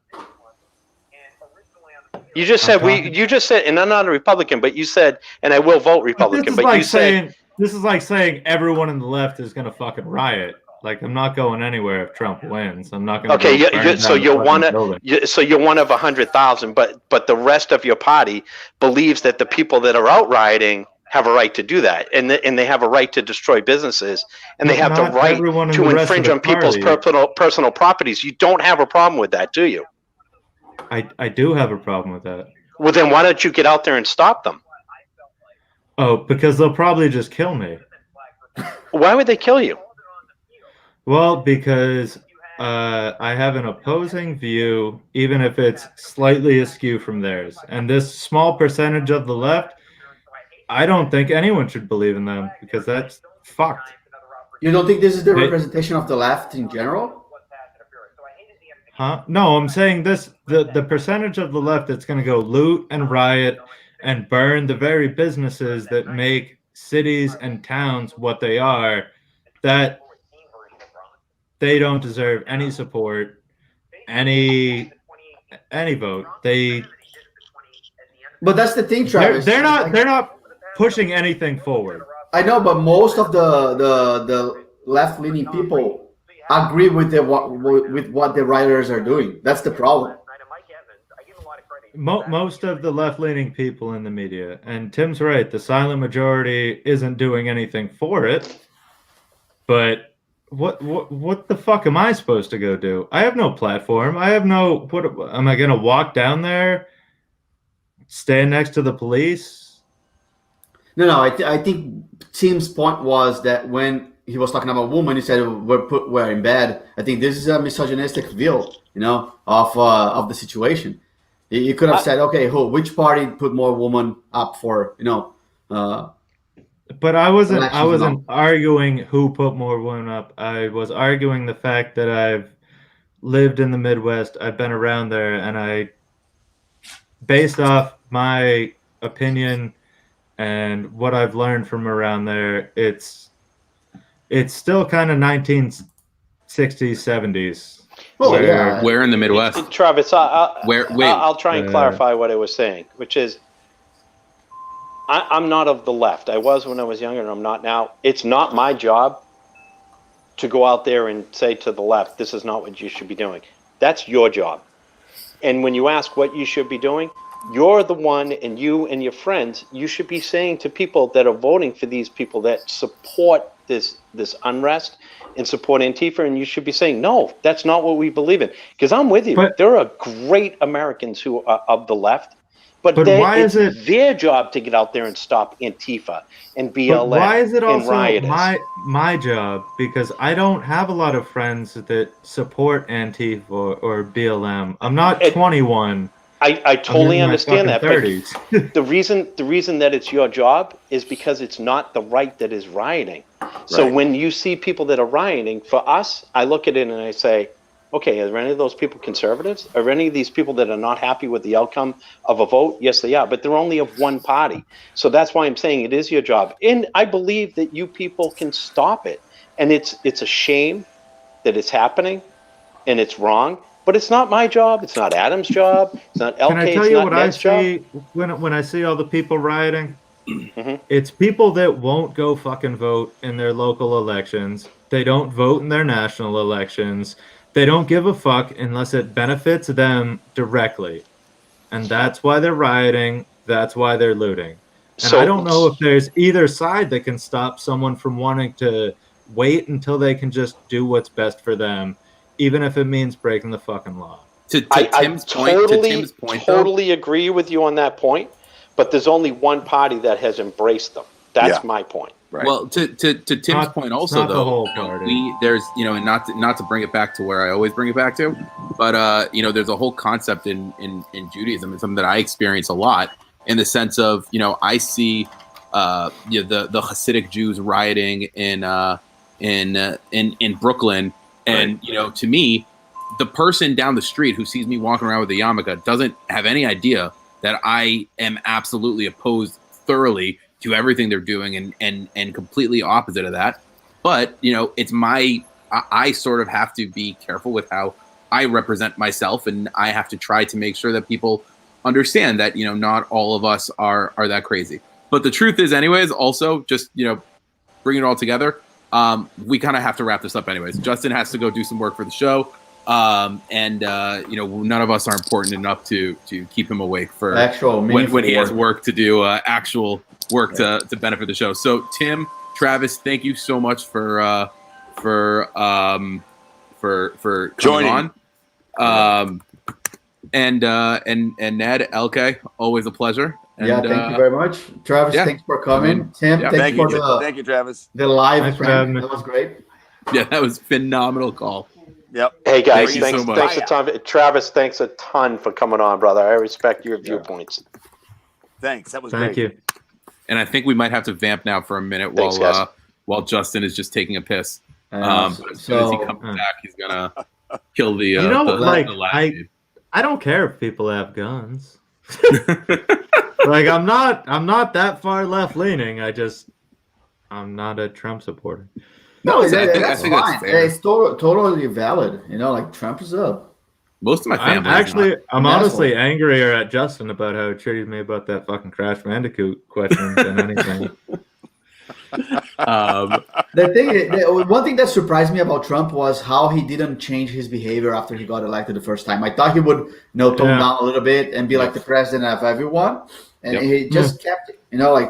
You just said you just said, and I'm not a Republican, but you said, and I will vote Republican. But you said this is like saying everyone on the left is going to fucking riot. Like, I'm not going anywhere if Trump wins. I'm not going to. Okay, so you're one of 100,000, but the rest of your party believes that the people that are out rioting have a right to do that, and they have a right to destroy businesses, and they have the right to infringe on people's personal properties. You don't have a problem with that, do you? I do have a problem with that. Well, then why don't you get out there and stop them? Oh, because they'll probably just kill me. Why would they kill you? Well, because I have an opposing view, even if it's slightly askew from theirs. And this small percentage of the left, I don't think anyone should believe in them, because that's fucked. You don't think this is the representation of the left in general? Huh? No, I'm saying this, the percentage of the left that's going to go loot and riot and burn the very businesses that make cities and towns what they are, that they don't deserve any support, any vote. But that's the thing, Travis. They're not pushing anything forward. I know, but most of the left-leaning people agree with what the writers are doing. That's the problem. Most of the left-leaning people in the media, and Tim's right, the silent majority isn't doing anything for it, but what the fuck am I supposed to go do? I have no platform. I have no. What am I gonna walk down there? Stand next to the police? No. I think Tim's point was that when he was talking about women, he said we're in bed. I think this is a misogynistic view, of the situation. You could have said, okay, which party put more women up for, But I wasn't elections? arguing who put more women up. I was arguing the fact that I've lived in the Midwest. I've been around there, and based off my opinion and what I've learned from around there, it's still kind of 1960s, 70s. Well, yeah. Where in the Midwest? Travis, I'll try and Uh, clarify what I was saying, which is I'm not of the left. I was when I was younger, and I'm not now. It's not my job to go out there and say to the left, this is not what you should be doing. That's your job. And when you ask what you should be doing, you're the one, and you and your friends, you should be saying to people that are voting for these people that support this unrest and support Antifa, and you should be saying, no, that's not what we believe in. Because I'm with you. But- there are great Americans who are of the left, but why it's is it their job to get out there and stop Antifa and BLM But why is it and also rioters. my job? Because I don't have a lot of friends that support Antifa or BLM. I'm not 21. I totally I'm in my understand that, fucking but 30s. the reason that it's your job is because it's not the right that is rioting. So Right. when you see people that are rioting, for us, I look at it and I say, okay, are any of those people conservatives? Are any of these people that are not happy with the outcome of a vote? Yes, they are, but they're only of one party. So that's why I'm saying it is your job. And I believe that you people can stop it. And it's a shame that it's happening and it's wrong, but it's not my job. It's not Adam's job. It's not LK. Can I tell it's you not what I Ned's job. see when I see all the people rioting? Mhm. It's people that won't go fucking vote in their local elections. They don't vote in their national elections. They don't give a fuck unless it benefits them directly. And that's why they're rioting. That's why they're looting. And I don't know if there's either side that can stop someone from wanting to wait until they can just do what's best for them, even if it means breaking the fucking law. To Tim's point, totally agree with you on that point, but there's only one party that has embraced them. That's my point. Right. Well, to Tim's point also, not the though, whole party. there's and not to bring it back to where I always bring it back to, but there's a whole concept in Judaism, and something that I experience a lot in the sense of I see the Hasidic Jews rioting in Brooklyn, and to me, the person down the street who sees me walking around with a yarmulke doesn't have any idea that I am absolutely opposed thoroughly to everything they're doing and completely opposite of that. But, it's I sort of have to be careful with how I represent myself, and I have to try to make sure that people understand that, not all of us are that crazy. But the truth is anyways, also just, bring it all together. We kind of have to wrap this up anyways. Justin has to go do some work for the show. None of us are important enough to keep him awake for when he has work to do, actual work to benefit the show. So Tim, Travis, thank you so much for coming Joining on. And Ned, LK, always a pleasure. And, thank you very much, Travis. Thanks for coming. Tim, thank you, Travis. The live Thanks for stream. having me. That was great. Yeah, that was a phenomenal call. Yep. Hey guys, Thank you thanks, so much. thanks a ton. Travis, thanks a ton for coming on, brother. I respect your viewpoints. Thanks. That was Thank great. you. And I think we might have to vamp now for a minute Thanks, guys. while Justin is just taking a piss. But as soon So- as he comes back, he's gonna kill the. You live feed. I don't care if people have guns. I'm not that far left leaning. I'm not a Trump supporter. No, I think that's that's fine. fair. It's totally valid. Trump is up. Most of my family. I'm An honestly angrier at Justin about how he treated me about that fucking Crash Bandicoot question than anything. One thing that surprised me about Trump was how he didn't change his behavior after he got elected the first time. I thought he would, tone down a little bit and be like the president of everyone, and he just kept,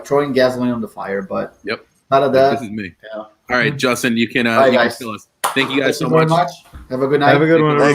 throwing gasoline on the fire. But Yep. out of that, This is me. Yeah. All right, Justin, you can Bye, you can guys. kill us. Thank you guys so very much. much. Have a good night. Have a good one. Thanks.